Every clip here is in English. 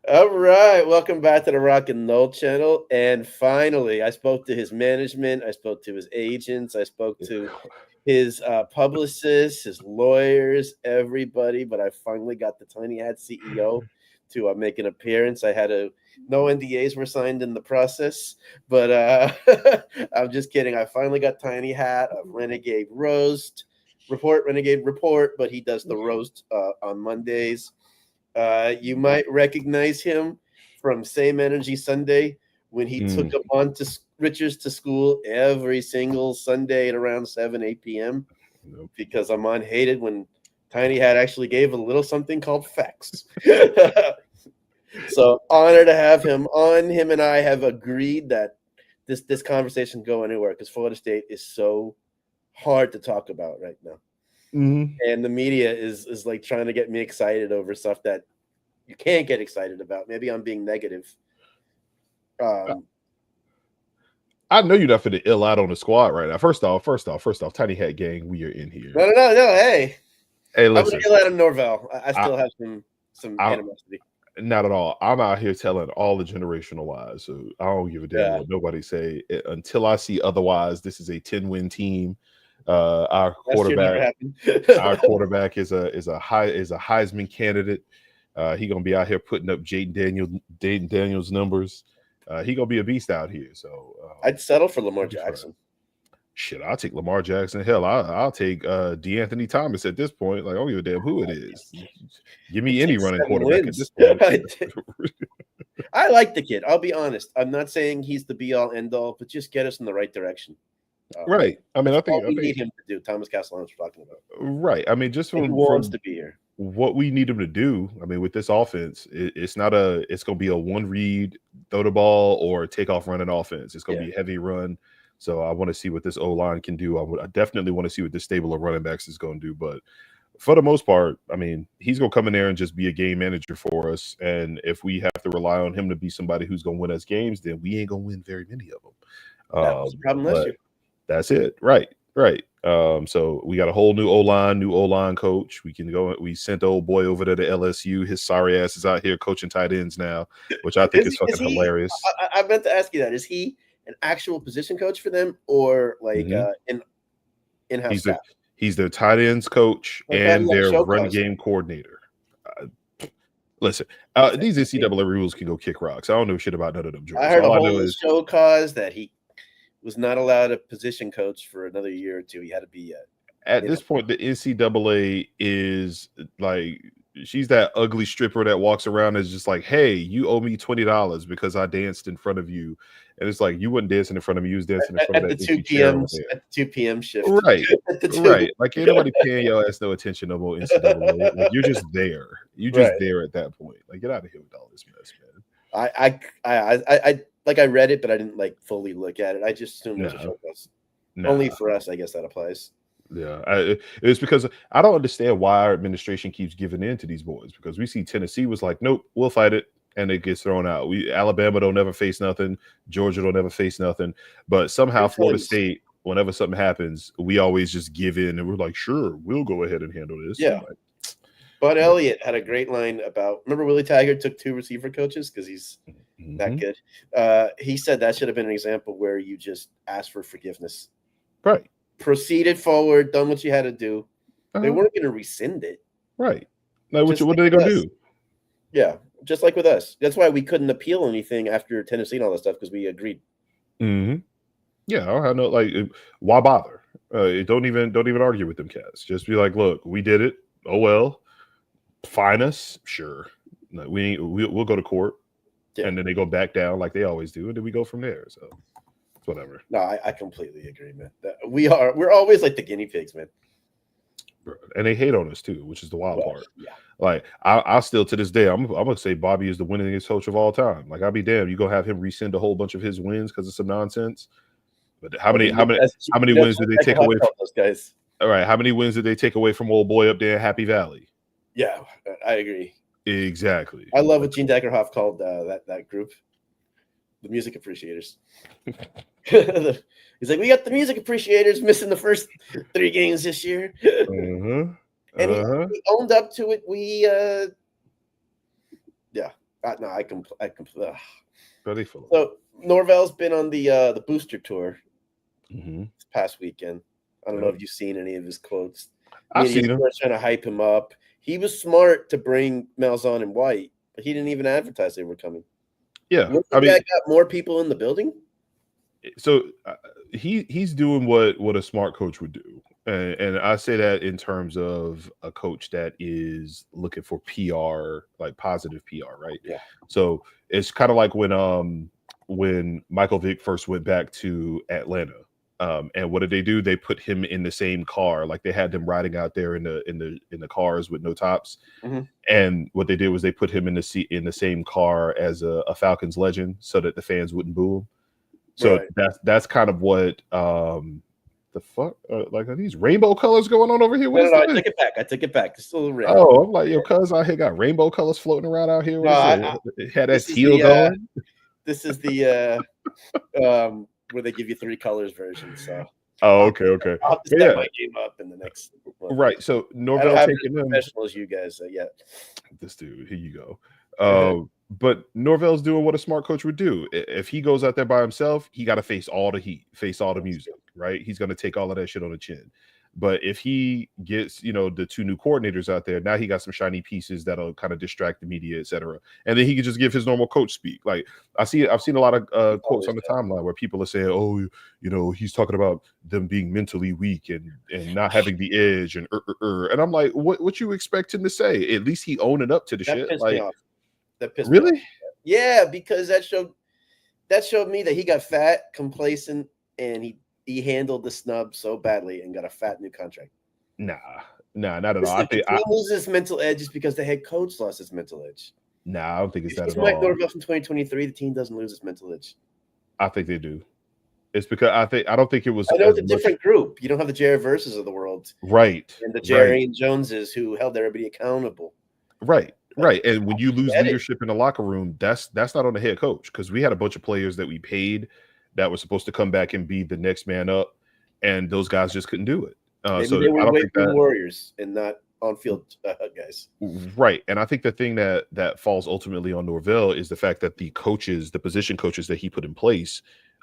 All right, welcome back to the Rock and Roll channel. And finally, I spoke to his management, I spoke to his agents, I spoke to his publicists, his lawyers, everybody. But I finally got the Tiny Hat CEO to make an appearance. I had no NDAs were signed in the process, but I'm just kidding. I finally got Tiny Hat of Renegade Report, but he does the roast on Mondays. You might recognize him from Same Energy Sunday when he took him on to Richards to school every single Sunday at around 7, 8 p.m. Nope. Because Amon hated when Tiny Hat actually gave a little something called facts. So honored to have him on. Him and I have agreed that this conversation go anywhere because Florida State is so hard to talk about right now. And the media is like trying to get me excited over stuff that you can't get excited about. Maybe I'm being negative. I know you're not for the ill out on the squad right now. First off, Tiny Hat Gang, we are in here. No. Hey, listen. I'm gonna ill out of Norvell. I still have some animosity. Not at all. I'm out here telling all the generational lies, so I don't give a damn what nobody say. Until I see otherwise, this is a 10-win team. Our quarterback is a Heisman candidate. He gonna be out here putting up Jaden Daniels numbers. He gonna be a beast out here. So I'd settle for Lamar Jackson. Shit, I'll take Lamar Jackson. Hell, I'll take DeAnthony Thomas at this point. Like, I don't give a damn who it is. Give me any running quarterback at this point. I like the kid. I'll be honest. I'm not saying he's the be all end all, but just get us in the right direction. Right. I mean, I think we need him to do. Thomas Castellanos we're talking about. Right. I mean, just from wants to be here. What we need him to do. I mean, with this offense, it's going to be a one read, throw the ball, or take off running offense. It's going to be a heavy run. So I want to see what this O-line can do. I definitely want to see what this stable of running backs is going to do. But for the most part, I mean, he's going to come in there and just be a game manager for us. And if we have to rely on him to be somebody who's going to win us games, then we ain't going to win very many of them. That was the problem last year. That's it. Right. So we got a whole new O-line coach. We can go. We sent the old boy over to the LSU. His sorry ass is out here coaching tight ends now, which I think is fucking hilarious. I meant to ask you that. Is he an actual position coach for them, or like in-house staff? He's their tight ends coach and their run game coordinator. Listen, these NCAA rules can go kick rocks. I don't know shit about none of them. I heard a whole show cause that he was not allowed a position coach for another year or two. He had to be at this point. The NCAA is like, she's that ugly stripper that walks around and is just like, hey, you owe me $20 because I danced in front of you. And it's like, you wasn't dancing in front of me, you was dancing in front of that 2 p.m. At the 2 p.m. shift. Right. Right. Like, ain't nobody paying your ass no attention no more. NCAA. Like, you're just there. You're just there at that point. Like, get out of here with all this mess, man. I like, I read it, but I didn't like fully look at it. I just assumed it was a show cause. Only for us, I guess that applies. Yeah, it's because I don't understand why our administration keeps giving in to these boys, because we see Tennessee was like, nope, we'll fight it, and it gets thrown out. Alabama don't never face nothing, Georgia don't ever face nothing, but somehow Florida State, whenever something happens, we always just give in, and we're like, sure, we'll go ahead and handle this. Yeah. Bud Elliott had a great line about, remember Willie Taggart took 2 receiver coaches because he's that good. He said that should have been an example where you just ask for forgiveness. Right. Proceeded forward, done what you had to do. They weren't going to rescind it. Right. Like, what are they going to do? Yeah, just like with us. That's why we couldn't appeal anything after Tennessee and all that stuff, because we agreed. Yeah, I know. Like, why bother? Don't even argue with them cats. Just be like, look, we did it. Oh well, fine us, sure. Like, we'll go to court, and then they go back down like they always do, and then we go from there. So. Whatever. No, I completely agree, man. We're always like the guinea pigs, man. And they hate on us too, which is the wild part. Yeah. Like, I still to this day, I'm gonna say Bobby is the winningest coach of all time. Like, I'll be damned, you gonna have him rescind a whole bunch of his wins because of some nonsense. But how many wins did they take away from those guys? All right, how many wins did they take away from old boy up there in Happy Valley? Yeah, I agree. Exactly. I love what Gene Deckerhoff called that group, the music appreciators. He's like, we got the music appreciators missing the first 3 games this year. And he owned up to it. No, ugh. But they full of it. So Norvell's been on the booster tour Mm-hmm. this past weekend. I don't know Yep. if you've seen any of his quotes. I've Media seen him. was trying to hype him up. He was smart to bring Malzahn and White, but he didn't even advertise they were coming. Yeah, Look, I that mean, got more people in the building. so he's doing what a smart coach would do, and I say that in terms of a coach that is looking for PR, like positive PR, right? Yeah. So it's kind of like when Michael Vick first went back to Atlanta. And what did they do? They put him in the same car, like they had them riding out there in the cars with no tops. Mm-hmm. And what they did was they put him in the seat in the same car as a Falcons legend, so that the fans wouldn't boo him. So Right. that's kind of what the fuck like, are these rainbow colors going on over here? What No, is I this? took it back. I took it back. It's still a rainbow. Oh, I'm like, yo, cuz out here got rainbow colors floating around out here. No, What is it? It had that this is teal the going. this is the where they give you 3 colors version. So Oh, okay, okay. I'll have to But step yeah, my game up in the next month. right. So I don't Norvell have it as taking them. professional as you guys yet. This dude, here you go. But Norvell's doing what a smart coach would do. If he goes out there by himself, he got to face all the heat, face all the music, right? He's going to take all of that shit on the chin. But if he gets, the 2 new coordinators out there, now he got some shiny pieces that'll kind of distract the media, etc. And then he can just give his normal coach speak. Like I've seen a lot of quotes on the timeline where people are saying, "Oh, he's talking about them being mentally weak and not having the edge and." And I'm like, what you expect him to say? At least he owned it up to the That shit. pissed me Like, off. That pissed me off. really? Yeah, because that showed me that he got fat, complacent, and he handled the snub so badly and got a fat new contract. Nah, not at all. Listen, if the team loses mental edge, it's because the head coach lost his mental edge. Nah, I don't think it's that If he's at Mike all. Norvell from 2023, the team doesn't lose its mental edge. I think they do. It's because I don't think it was. I know as it's a much, different group. You don't have the Jared Verses of the world right, and the right, Jerry and Joneses who held everybody accountable. right. And when you lose get it. leadership in the locker room, that's not on the head coach, because we had a bunch of players that we paid that were supposed to come back and be the next man up, and those guys just couldn't do it. Maybe So they were I don't way think from that. Warriors and not on-field guys. Right. And I think the thing that falls ultimately on Norvell is the fact that the position coaches that he put in place,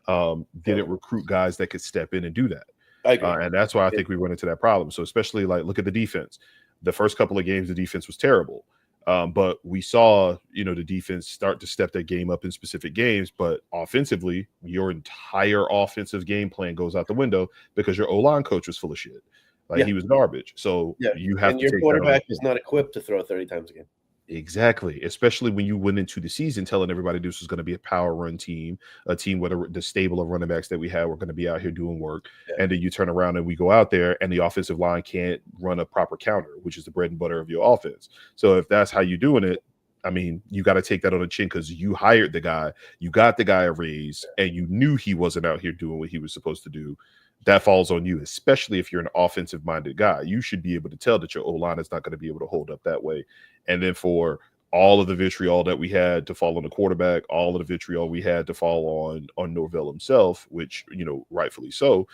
didn't recruit guys that could step in and do that. I agree. And that's why I think we run into that problem. So especially, like, look at the defense. The first couple of games, the defense was terrible. But we saw, the defense start to step their game up in specific games. But offensively, your entire offensive game plan goes out the window because your O-line coach was full of shit. Like, he was garbage. So you have and to your take quarterback that on. is not equipped to throw 30 times a game. Exactly. Especially when you went into the season telling everybody this was going to be a power run team, a team where the stable of running backs that we had were going to be out here doing work. Yeah. And then you turn around and we go out there and the offensive line can't run a proper counter, which is the bread and butter of your offense. So if that's how you're doing it, I mean, you got to take that on the chin because you hired the guy, you got the guy a raise, and you knew he wasn't out here doing what he was supposed to do. That falls on you, especially if you're an offensive-minded guy. You should be able to tell that your O-line is not going to be able to hold up that way. And then for all of the vitriol that we had to fall on the quarterback, all of the vitriol we had to fall on Norvell himself, which, rightfully so,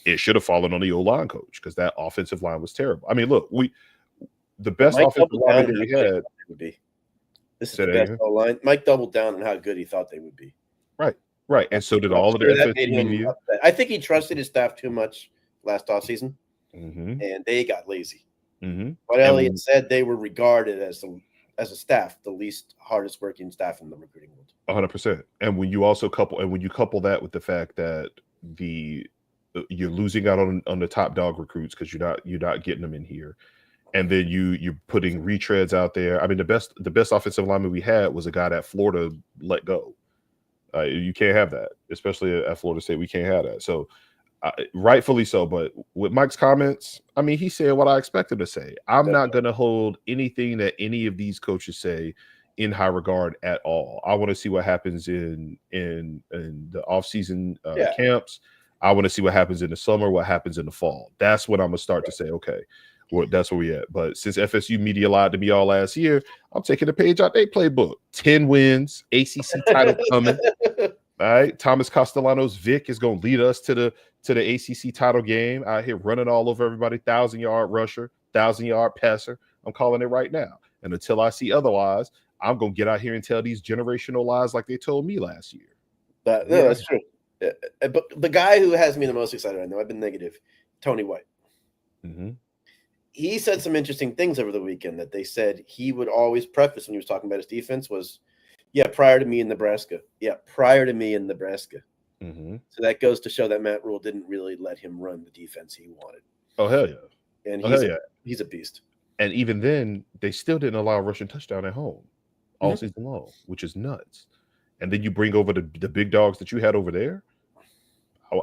it should have fallen on the O-line coach because that offensive line was terrible. I mean, look, the best offensive line that we had would be. This is the best O-line. Mike doubled down on how good he thought they would be. Right. And so did all of the FSU media. I think he trusted his staff too much last offseason, and they got lazy. Mm-hmm. But Elliott said they were regarded as a staff, the least hardest working staff in the recruiting world. 100%. And when you couple that with the fact that you're losing out on the top dog recruits because you're not getting them in here. And then you're putting retreads out there. I mean, the best offensive lineman we had was a guy that Florida let go. You can't have that, especially at Florida State. We can't have that. So, rightfully so. But with Mike's comments, I mean, he said what I expect him to say. I'm not going to hold anything that any of these coaches say in high regard at all. I want to see what happens in the offseason camps. I want to see what happens in the summer, what happens in the fall. That's when I'm going to start to say, okay, well, that's where we at. But since FSU media lied to me all last year, I'm taking a page out their playbook. 10 wins, ACC title coming. All right, Thomas Castellanos Vic is going to lead us to the ACC title game. Out here running all over everybody, 1,000-yard rusher, 1,000-yard passer. I'm calling it right now. And until I see otherwise, I'm gonna get out here and tell these generational lies like they told me last year. But no, that's true. But the guy who has me the most excited, I know I've been negative, Tony White. Mm-hmm. He said some interesting things over the weekend that they said he would always preface when he was talking about his defense was, yeah, prior to me in Nebraska. Yeah, prior to me in Nebraska. Mm-hmm. So that goes to show that Matt Rule didn't really let him run the defense he wanted. Oh, hell yeah. And he's a beast. And even then, they still didn't allow a rushing touchdown at home all season long, which is nuts. And then you bring over the big dogs that you had over there.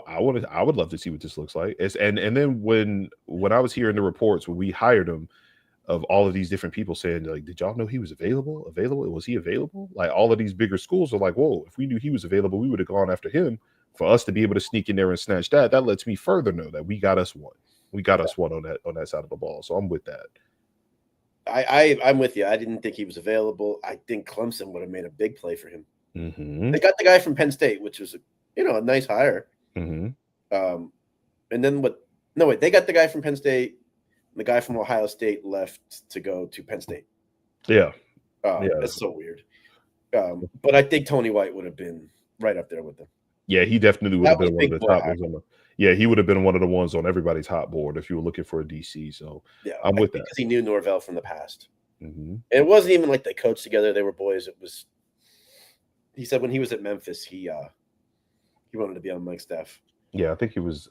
I would love to see what this looks like. And then when I was hearing the reports when we hired him of all of these different people saying like, did y'all know he was available? Was he available? Like all of these bigger schools are like, whoa, if we knew he was available, we would have gone after him. For us to be able to sneak in there and snatch that lets me further know that we got us one. We got us one on that side of the ball. So I'm with that. I'm with you. I didn't think he was available. I think Clemson would have made a big play for him. Mm-hmm. They got the guy from Penn State, which was a nice hire. Mm-hmm. And then they got the guy from Penn State. The guy from Ohio State left to go to Penn State. Yeah. That's so weird. But I think Tony White would have been right up there with them. Yeah, he definitely would have been one of the top ones on the. Yeah, he would have been one of the ones on everybody's hot board if you were looking for a DC. So yeah, I'm with that because he knew Norvell from the past. Mm-hmm. And it wasn't even like they coached together; they were boys. It was. He said when he was at Memphis, he wanted to be on Mike's staff. Yeah, I think he was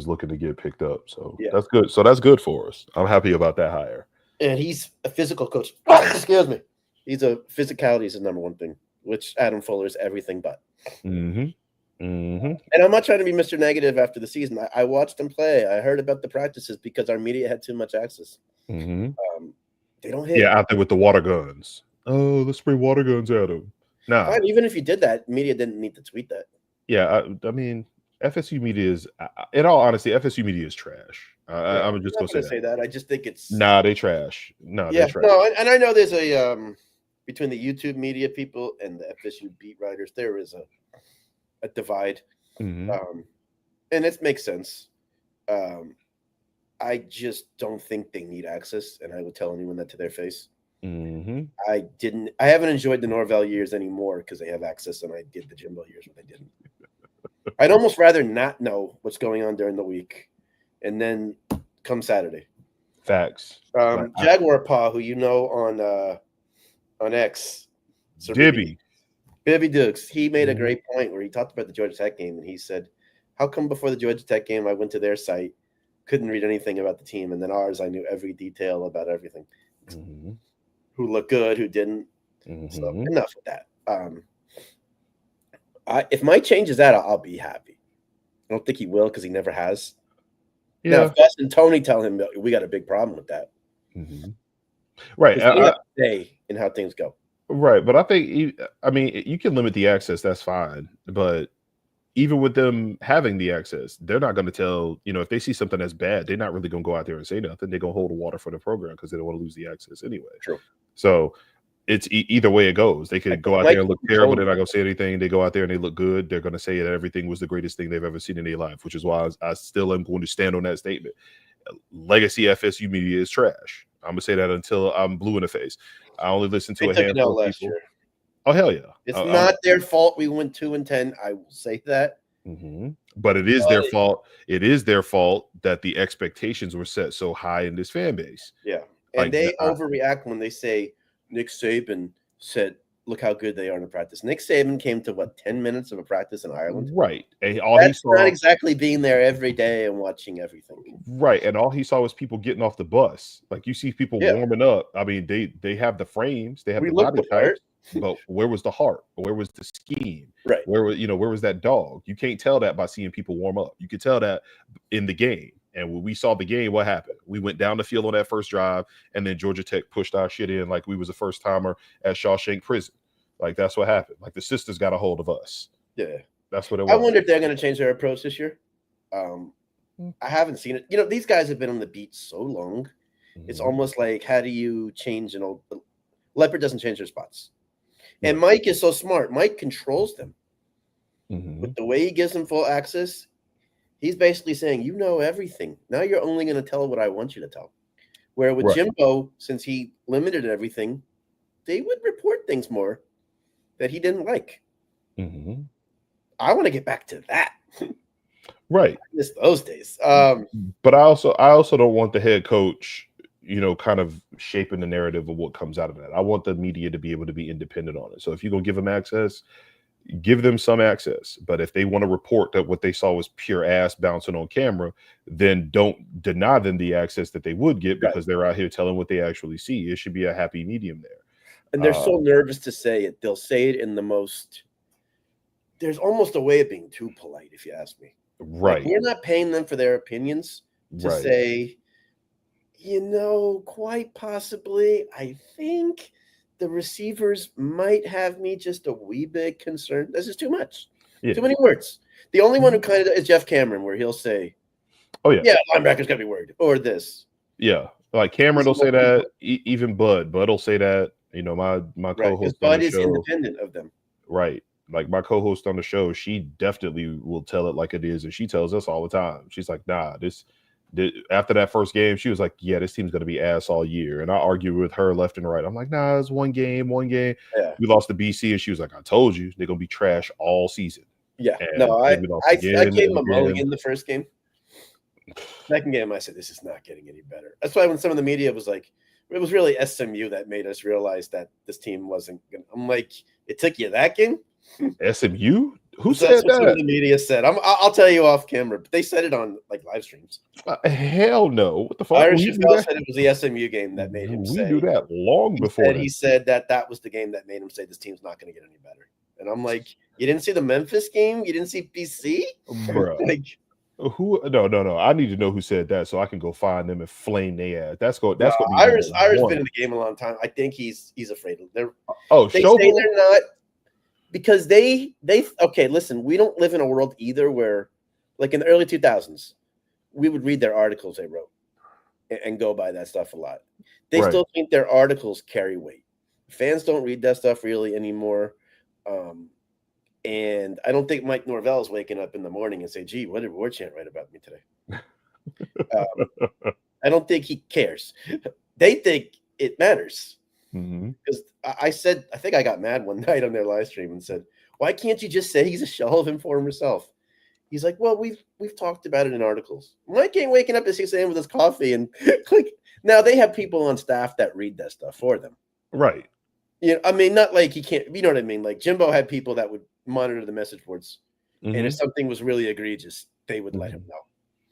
looking to get picked up. So yeah. That's good. So that's good for us. I'm happy about that hire. And he's a physical coach. Excuse me. Physicality is the number one thing, which Adam Fuller is everything but. Mm-hmm. Mm-hmm. And I'm not trying to be Mr. Negative after the season. I watched him play. I heard about the practices because our media had too much access. Mm-hmm. They don't hit. Yeah, out there with the water guns. Oh, let's spray water guns at him. Nah. Fine, even if you did that, media didn't need to tweet that. Yeah, I mean, FSU media is, in all honesty, FSU media is trash. I'm just going to say that. I just think it's. Nah, they trash. Nah, yeah, they trash. No, and I know there's a between the YouTube media people and the FSU beat writers, there is a divide. Mm-hmm. And it makes sense. I just don't think they need access, and I would tell anyone that to their face. Mm-hmm. I haven't enjoyed the Norvell years anymore because they have access, and I did the Jimbo years when they didn't. I'd almost rather not know what's going on during the week, and then come Saturday. Facts. Jaguar Pa, who you know on X, so Bibby Dukes, he made a great point where he talked about the Georgia Tech game, and he said, "How come before the Georgia Tech game I went to their site, couldn't read anything about the team, and then ours I knew every detail about everything." Mm-hmm. Who looked good, who didn't. Mm-hmm. So enough with that. If Mike changes that, I'll be happy. I don't think he will because he never has. Yeah. Now, if Gus and Tony tell him we got a big problem with that. Mm-hmm. Right. Say in how things go. Right. But I think, you can limit the access. That's fine. But even with them having the access, they're not going to tell, if they see something that's bad, they're not really going to go out there and say nothing. They're going to hold the water for the program because they don't want to lose the access anyway. True. So it's either way it goes. They could go out there and look terrible. They're not going to say anything. They go out there and they look good. They're going to say that everything was the greatest thing they've ever seen in their life, which is why I still am going to stand on that statement. Legacy FSU media is trash. I'm going to say that until I'm blue in the face. I only listen to a handful of people. Oh, hell yeah. It's not their fault we went 2-10. I will say that. Mm-hmm. But it is their fault. It is their fault that the expectations were set so high in this fan base. Yeah. And they overreact when they say Nick Saban said, look how good they are in the practice. Nick Saban came to 10 minutes of a practice in Ireland? Right. And that's not exactly being there every day and watching everything. Right. And all he saw was people getting off the bus. Like you see people warming up. I mean, they have the frames, they have the body types, but where was the heart? Where was the scheme? Right. Where was that dog? You can't tell that by seeing people warm up. You could tell that in the game. And when we saw the game, what happened? We went down the field on that first drive, and then Georgia Tech pushed our shit in like we was a first timer at Shawshank Prison. Like that's what happened. Like the sisters got a hold of us. Yeah, that's what it was. I wonder if they're going to change their approach this year. I haven't seen it. These guys have been on the beat so long. Mm-hmm. It's almost like, how do you change an old leopard doesn't change their spots. And Mike is so smart. Mike controls them. Mm-hmm. With the way he gives them full access, he's basically saying, you know everything. Now you're only going to tell what I want you to tell. Where with Jimbo, since he limited everything, they would report things more that he didn't like. Mm-hmm. I want to get back to that. Right. I miss those days. But I also don't want the head coach, kind of shaping the narrative of what comes out of that. I want the media to be able to be independent on it. So if you're gonna give them access, give them some access. But if they want to report that what they saw was pure ass bouncing on camera, then don't deny them the access that they would get because they're out here telling what they actually see. It should be a happy medium there. And they're so nervous to say it. They'll say it in the most. There's almost a way of being too polite, if you ask me. Right. Like, you're not paying them for their opinions to say, quite possibly, I think the receivers might have me just a wee bit concerned. This is too much. Yeah. Too many words. The only one who kind of is Jeff Cameron, where he'll say, "Oh yeah, linebacker's gotta be worried," or this. Yeah, like Cameron will say that. Even Bud will say that. My co-host Bud is independent of them. Right. Like my co-host on the show, she definitely will tell it like it is, and she tells us all the time. She's like, "Nah, after that first game, she was like, yeah, this team's going to be ass all year." And I argue with her left and right. I'm like, nah, it's one game. Yeah. We lost to BC, and she was like, I told you, they're going to be trash all season. Yeah. And no, I gave them a mulligan the first game. Second game, I said, this is not getting any better. That's why when some of the media was like, it was really SMU that made us realize that this team wasn't going to. I'm like, it took you that game? SMU? Who said that? Some of the media said. I'll tell you off camera, but they said it on like live streams. Hell no! What the fuck? Irish Chappelle said it was the SMU game that made him say. We knew that long before. He said that was the game that made him say this team's not going to get any better. And I'm like, you didn't see the Memphis game? You didn't see BC? Bro. Who? No. I need to know who said that so I can go find them and flame their ass. That's going. Irish been in the game a long time. I think he's afraid of them. They say they're not. Because they okay, listen, we don't live in a world either where, like in the early 2000s, we would read their articles they wrote and go by that stuff a lot. They still think their articles carry weight. Fans don't read that stuff really anymore. And I don't think Mike Norvell is waking up in the morning and say, gee, what did War Chant write about me today? I don't think he cares. They think it matters. Because I think I got mad one night on their live stream and said, why can't you just say he's a shell of him former self? He's like, well, we've talked about it in articles. Mike ain't waking up at 6 a.m. with his coffee and click. Now they have people on staff that read that stuff for them. Right. I mean, not like he can't, you know what I mean? Like Jimbo had people that would monitor the message boards. And if something was really egregious, they would let him know.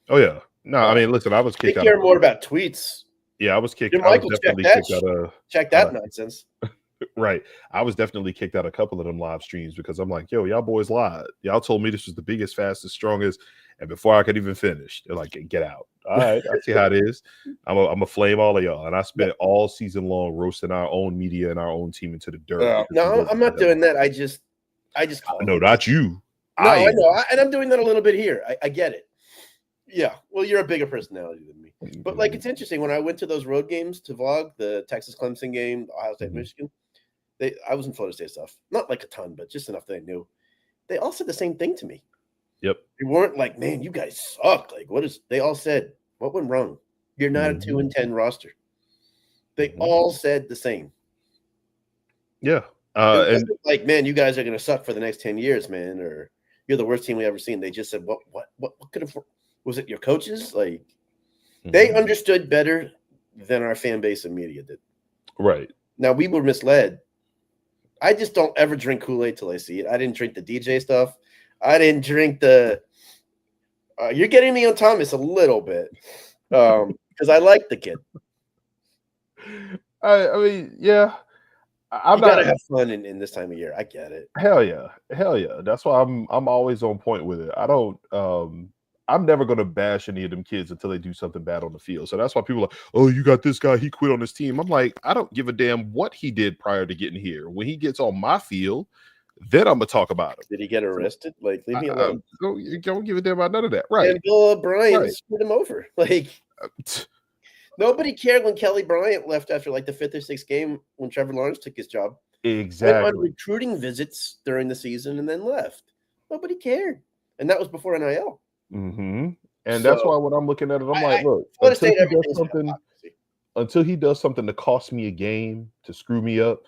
Oh, yeah. No, I mean, listen, I was kicked out. They care more about tweets. Yeah, I was kicked. Check that nonsense. Right. I was definitely kicked out a couple of them live streams because I'm like, yo, y'all boys lied. Y'all told me this was the biggest, fastest, strongest. And before I could even finish, they're like, get out. All right. I see how it is. I'm a flame all of y'all. And I spent all season long roasting our own media and our own team into the dirt. No, I'm not doing that. I just no, not you. No, I know. And I'm doing that a little bit here. I get it. Yeah. Well, you're a bigger personality than me. But like, it's interesting. When I went to those road games to vlog, the Texas Clemson game, the Ohio State, Michigan, I was in Florida State stuff. Not like a ton, but just enough that I knew. They all said the same thing to me. Yep. They weren't like, man, you guys suck. Like, they all said, what went wrong? You're not a 2-10 roster. They all said the same. Yeah. And like, man, you guys are going to suck for the next 10 years, man, or you're the worst team we ever seen. They just said, what could have, was it your coaches? Like, they understood better than our fan base and media did. Right. Now, we were misled. I just don't ever drink Kool-Aid till I see it. I didn't drink the DJ stuff. I didn't drink the you're getting me on Thomas a little bit because I like the kid. I mean, yeah. You gotta have fun in this time of year. I get it. Hell yeah. That's why I'm always on point with it. I don't I'm never going to bash any of them kids until they do something bad on the field. So that's why people are like, oh, you got this guy, he quit on his team. I'm like, I don't give a damn what he did prior to getting here. When he gets on my field, then I'm going to talk about him. Did he get arrested? Like, leave me alone. Don't give a damn about none of that. Right. And Bill O'Brien screwed him over. Like, nobody cared when Kelly Bryant left after like the 5th or 6th game when Trevor Lawrence took his job. Exactly. Went on recruiting visits during the season and then left. Nobody cared. And that was before NIL. And that's why when I'm looking at it, I'm like, look, until he does something to cost me a game, to screw me up,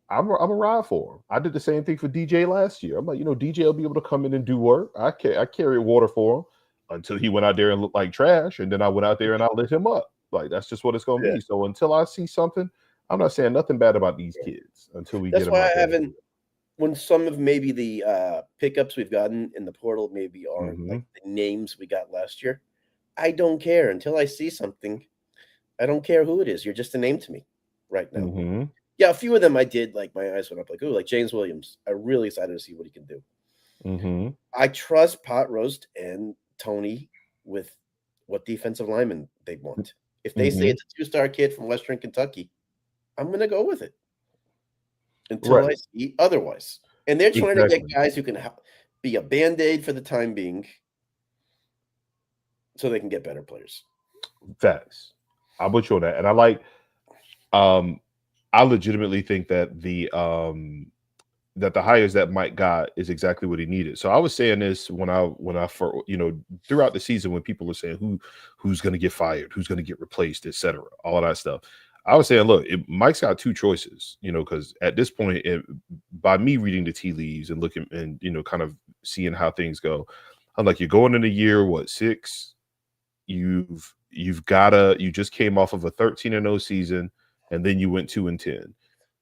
I'm a ride for him. I did the same thing for DJ last year. I'm like, DJ will be able to come in and do work. I carried water for him until he went out there and looked like trash, and then I went out there and I lit him up. Like that's just what it's gonna Yeah, be. So until I see something, I'm not saying nothing bad about these yeah. kids until we get That's them why out I there. haven't when some of maybe the, pickups we've gotten in the portal maybe aren't Hmm. like the names we got last year, I don't care until I see something. I don't care who it is, you're just a name to me right now. Hmm. Yeah, a few of them I did, like, my eyes went up, like, "Ooh," like James Williams. I'm really excited to see what he can do. Hmm. I trust Pot Roast and Tony with what defensive lineman they want. If they say Hmm. it's a two-star kid from Western Kentucky, I'm gonna go with it until I Right. see otherwise. And they're trying to get Exactly. guys who can be a Band-Aid for the time being so they can get better players. Facts. I'm with you on that, and um, I legitimately think that the hires that Mike got is exactly what he needed. So I was saying this when I for throughout the season when people were saying who's going to get fired, who's going to get replaced, etc. All of that stuff. I was saying, look, Mike's got two choices, because at this point, by me reading the tea leaves and looking and kind of seeing how things go, I'm like, you're going in a year what 6? You just came off of a 13-0 season, and then you went 2-10.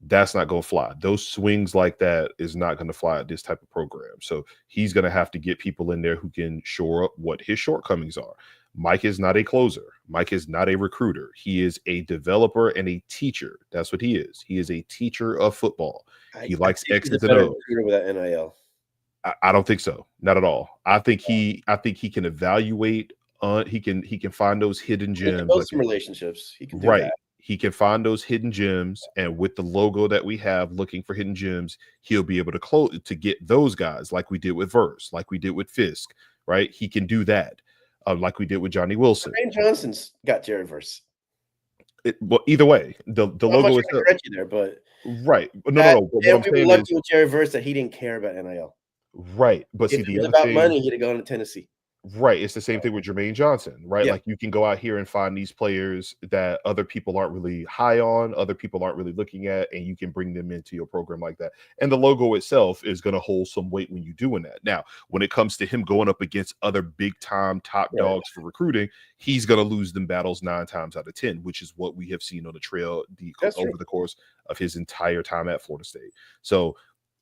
That's not going to fly. Those swings like that is not going to fly at this type of program. So he's going to have to get people in there who can shore up what his shortcomings are. Mike is not a closer. Mike is not a recruiter. He is a developer and a teacher. That's what he is. He is a teacher of football. He I likes think he's a X's and better O's. recruiter with that NIL. I don't think so. Not at all. I think he can evaluate. He can find those hidden He can gems. build Like some relationships. He can do right, that. he can find those hidden gems, and with the logo that we have, looking for hidden gems, he'll be able to close to get those guys, like we did with Verse, like we did with Fisk. Right, he can do that, like we did with Johnny Wilson. Jermaine Johnson's got Jerry Verse. Well, either way, the I'm not logo trying to itself. correct you there, but Right, no, no, that no. But what and I'm we were saying lucky is with Jerry Verse that he didn't care about NIL. right. But If see, it the was other about thing. money, he'd have gone to Tennessee. Right, it's the same thing with Jermaine Johnson, right? Yeah, Like you can go out here and find these players that other people aren't really high on, other people aren't really looking at, and you can bring them into your program like that. And the logo itself is going to hold some weight when you're doing that. Now, when it comes to him going up against other big time top right. dogs for recruiting, he's going to lose them battles 9 times out of 10, which is what we have seen on the trail That's true. over the course of his entire time at Florida State. So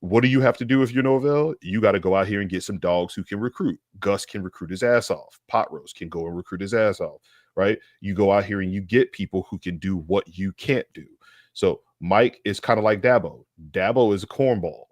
what do you have to do if you're Norvell? You got to go out here and get some dogs who can recruit. Gus can recruit his ass off. Pot Roast can go and recruit his ass off, right? You go out here and you get people who can do what you can't do. So Mike is kind of like Dabo. Dabo is a cornball.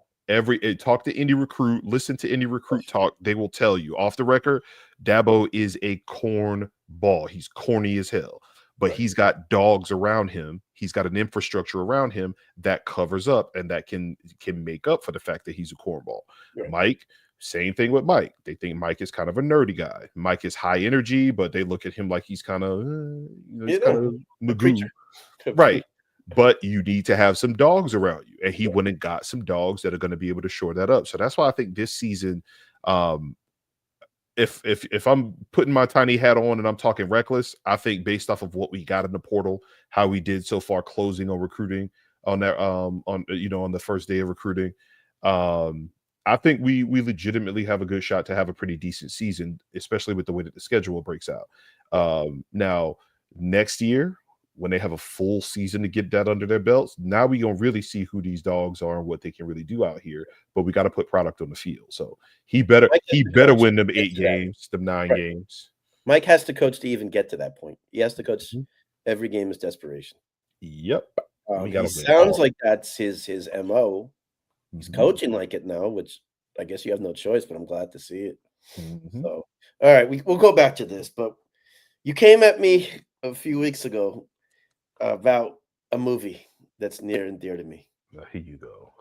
Talk to any recruit, listen to any recruit talk. They will tell you off the record, Dabo is a corn ball. He's corny as hell, but Right, he's got dogs around him. He's got an infrastructure around him that covers up and that can make up for the fact that he's a cornball. right. Mike, same thing with Mike. They think Mike is kind of a nerdy guy. Mike is high energy, but they look at him like he's kind of, he's You kind know, of a preacher. magoo, right? But you need to have some dogs around you, and he went and got some dogs that are going to be able to shore that up. So that's why I think this season, um, if I'm putting my tiny hat on and I'm talking reckless, I think based off of what we got in the portal, how we did so far closing on recruiting on that on the first day of recruiting, um I think we legitimately have a good shot to have a pretty decent season, especially with the way that the schedule breaks out. Yeah. Now next year when they have a full season to get that under their belts, now we gonna really see who these dogs are and what they can really do out here. But we got to put product on the field. So he better Mike has he to better coach win to them get 8 to that. games, them 9 Right. games. Mike has to coach to even get to that point. He has to coach Mhm. every game is desperation. Yep. We got He to win sounds all. like that's his MO. He's Mhm. coaching like it now, which I guess you have no choice, but I'm glad to see it. Mhm. So, all right, we'll go back to this, but you came at me a few weeks ago about a movie that's near and dear to me. Now, here you go.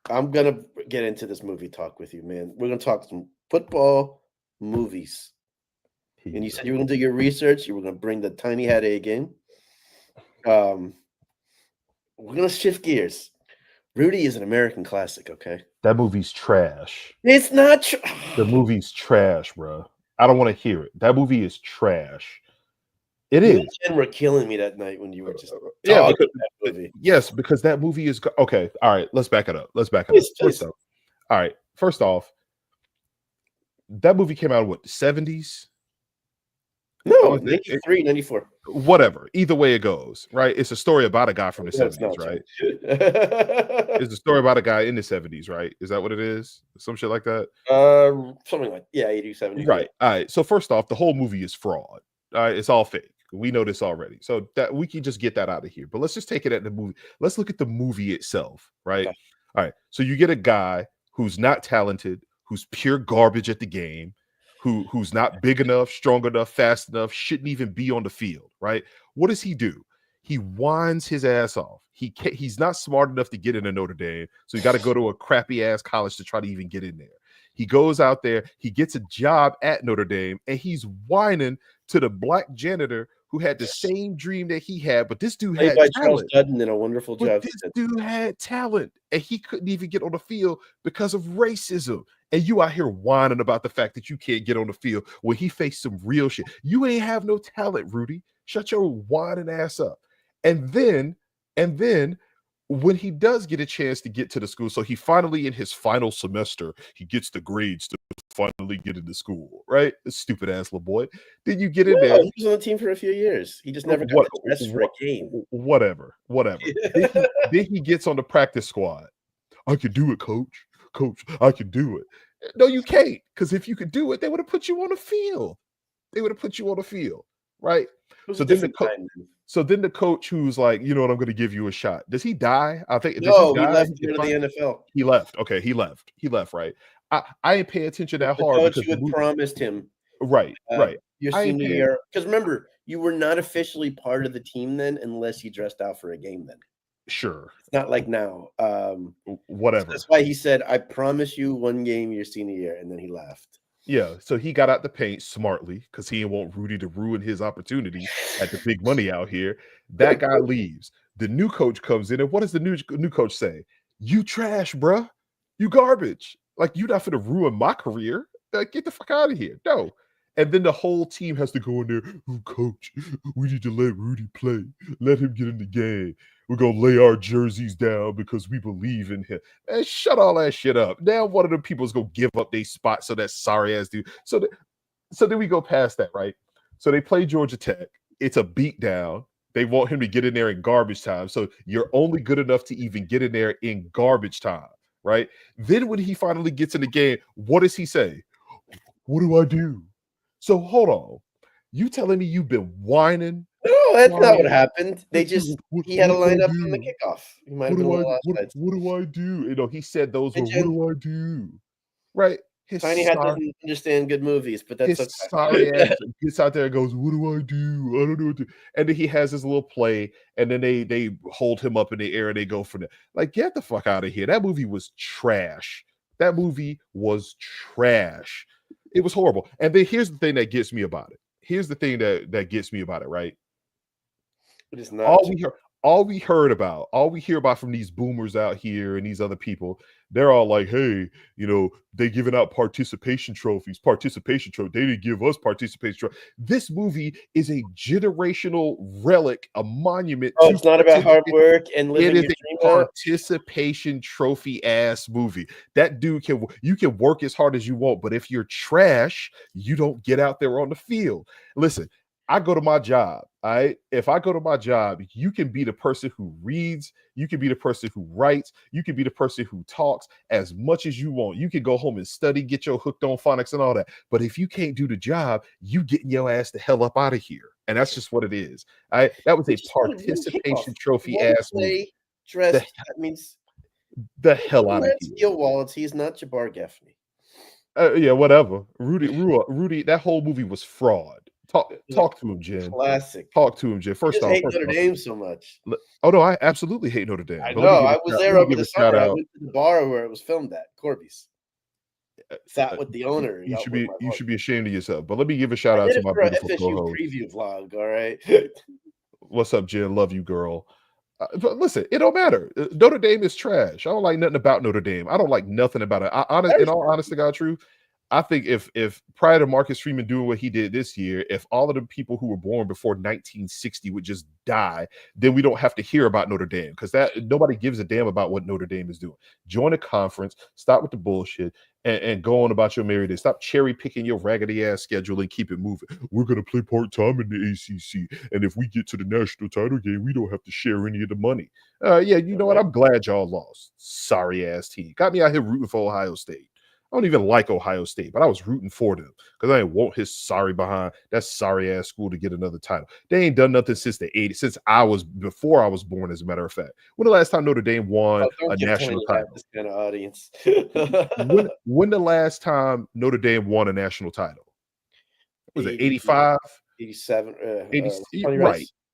I'm gonna get into this movie talk with you, man. We're gonna talk some football movies. Here And you you said you go. were gonna do your research. You were gonna bring the tiny hat A game. Um, we're gonna shift gears. Rudy is an American classic. Okay, That movie's trash. it's not. The movie's trash, bro. I don't want to hear it. That movie is trash. It You is. and Jen were killing me that night when you were just Yeah, talking because that movie. yes, because that movie is okay. All right, let's back it up. Let's back it up. Please, First please. off, all right. First off, that movie came out in what, the 70s? No, 93, 94. Whatever. Either way it goes, right? It's a story about a guy from the No, it's 70s, not, right? Jen. It's a story about a guy in the 70s, right? Is that what it is? Some shit like that? Something like, yeah, 80, 70s, yeah. Right. All right. So first off, the whole movie is fraud. All right, it's all fake. We know this already. So that we can just get that out of here. But let's just take it at the movie. Let's look at the movie itself, right? Okay. All right. So you get a guy who's not talented, who's pure garbage at the game, who's not big enough, strong enough, fast enough, shouldn't even be on the field, right? What does he do? He whines his ass off. He's not smart enough to get into Notre Dame, so he got to go to a crappy ass college to try to even get in there. He goes out there, he gets a job at Notre Dame, and he's whining to the black janitor who had the same dream that he had, but this dude Played had by Charles talent. Dutton in a wonderful But job. this dude had talent, and he couldn't even get on the field because of racism. And you out here whining about the fact that you can't get on the field when he faced some real shit. You ain't have no talent, Rudy. Shut your whining ass up. And then when he does get a chance to get to the school, so he finally in his final semester, he gets the grades to finally get into school, right? Stupid ass little boy. Then you get in there. He was on the team for a few years. He just never got the dress for a game. Whatever. Then he gets on the practice squad. I can do it, coach. Coach, I can do it. No, you can't. Because if you could do it, they would have put you on the field. They would have put you on the field, right? So then the coach who's like, you know what, I'm going to give you a shot. Does he die? I think. No, he left to go to the NFL. He left. Okay, he left. He left. Right. I ain't pay attention that The hard coach because you had promised him. Right. Your senior year, because remember, you were not officially part of the team then, unless you dressed out for a game. Then sure, it's not like now. Whatever. That's why he said, "I promise you one game your senior year," and then he left. Yeah, so he got out the paint smartly because he didn't want Rudy to ruin his opportunity at the big money out here. That guy leaves. The new coach comes in, and what does the new coach say? You trash, bruh. You garbage. Like, you're not going to ruin my career. Get the fuck out of here. No. And then the whole team has to go in there. Oh, coach, we need to let Rudy play. Let him get in the game. We're going to lay our jerseys down because we believe in him. Man, shut all that shit up. Now one of the people is going to give up their spot so that sorry ass dude. So then we go past that, right? So they play Georgia Tech. It's a beatdown. They want him to get in there in garbage time. So you're only good enough to even get in there in garbage time, right? Then when he finally gets in the game, what does he say? What do I do? So hold on. You telling me you've been whining? No, that's not what happened. He had a lineup on the kickoff. He might have been what do I do? You know, he said those were, what do I do? Right? Tiny Hat doesn't understand good movies, but that's his sorry ass gets out there and goes, what do I do? I don't know what to do. And then he has his little play, and then they hold him up in the air and they go from there. Like, get the fuck out of here. That movie was trash. That movie was trash. It was horrible. And then here's the thing that gets me about it. Here's the thing that gets me about it, right? It is not all we hear about from these boomers out here and these other people, they're all like, hey, you know, they giving out participation trophies. They didn't give us participation trophies. This movie is a generational relic, a monument. Oh, it's not about hard work and living. It is a participation trophy ass movie. That dude you can work as hard as you want, but if you're trash, you don't get out there on the field. Listen, I go to my job. All right. If I go to my job, you can be the person who reads, you can be the person who writes, you can be the person who talks as much as you want. You can go home and study, get your hooked on phonics and all that. But if you can't do the job, you getting your ass the hell up out of here. And that's just what it is. That was a participation trophy ass movie. That means the hell out of here. Steel wallets. He's not Jabbar Gaffney. Yeah, whatever. Rudy, that whole movie was fraud. Talk to him, Jen. Classic. Talk to him, Jen. First off, hate Notre Dame so much. Oh no, I absolutely hate Notre Dame. I know. I was there over the summer. I went to the bar where it was filmed at Corby's. Sat with the owner. You should be ashamed of yourself. But let me give a shout out to my beautiful co-host. Preview vlog. All right. What's up, Jen? Love you, girl. But listen, it don't matter. Notre Dame is trash. I don't like nothing about Notre Dame. I don't like nothing about it. In all honesty, God, truth, I think if prior to Marcus Freeman doing what he did this year, if all of the people who were born before 1960 would just die, then we don't have to hear about Notre Dame, because that nobody gives a damn about what Notre Dame is doing. Join a conference, stop with the bullshit, and go on about your merry day. Stop cherry picking your raggedy ass schedule and keep it moving. We're gonna play part time in the ACC, and if we get to the national title game, we don't have to share any of the money. Yeah, you know what? I'm glad y'all lost. Sorry ass team. Got me out here rooting for Ohio State. I don't even like Ohio State, but I was rooting for them because I didn't want his sorry behind that sorry ass school to get another title. They ain't done nothing since the 80s, before I was born, as a matter of fact. When the last time Notre Dame won a national title? This kind of audience. when the last time Notre Dame won a national title? Was it 85? 87. 80,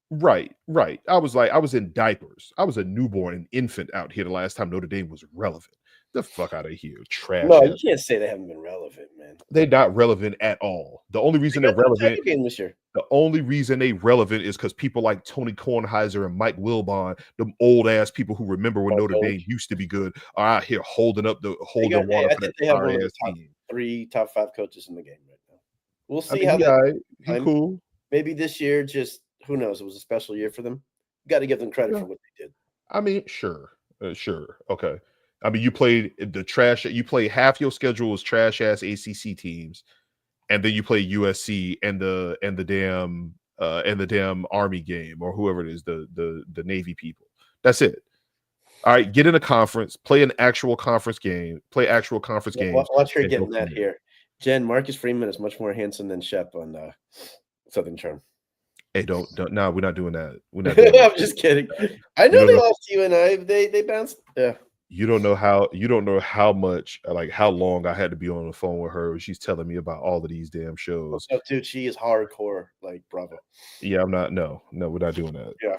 right. I was in diapers. I was a newborn, an infant out here the last time Notre Dame was relevant. The fuck out of here, trash. No, you can't say they haven't been relevant, man. They're not relevant at all. The only reason they're relevant, this year. The only reason they relevant is because people like Tony Kornheiser and Mike Wilbon, them old ass people who remember when Notre Dame used to be good, are out here holding water for that sorry ass team. 3 top 5 coaches in the game right now. We'll see he cool. Maybe this year, just who knows? It was a special year for them. You got to give them credit for what they did. I mean, sure, okay. I mean, you played the trash. You played half your schedule was trash ass ACC teams, and then you play USC and the damn Army game or whoever it is, the Navy people. That's it. All right, get in a conference, play an actual conference game, play actual conference games. Watch her getting that here. Jen, Marcus Freeman is much more handsome than Shep on Southern Charm. Hey, don't. No, we're not doing that. We're not. Doing I'm just kidding. I know they lost to UNI. They bounced. Yeah. You don't know how much, like how long I had to be on the phone with her. She's telling me about all of these damn shows. Oh, dude, she is hardcore. Like, bravo. Yeah, I'm not. No, we're not doing that. Yeah,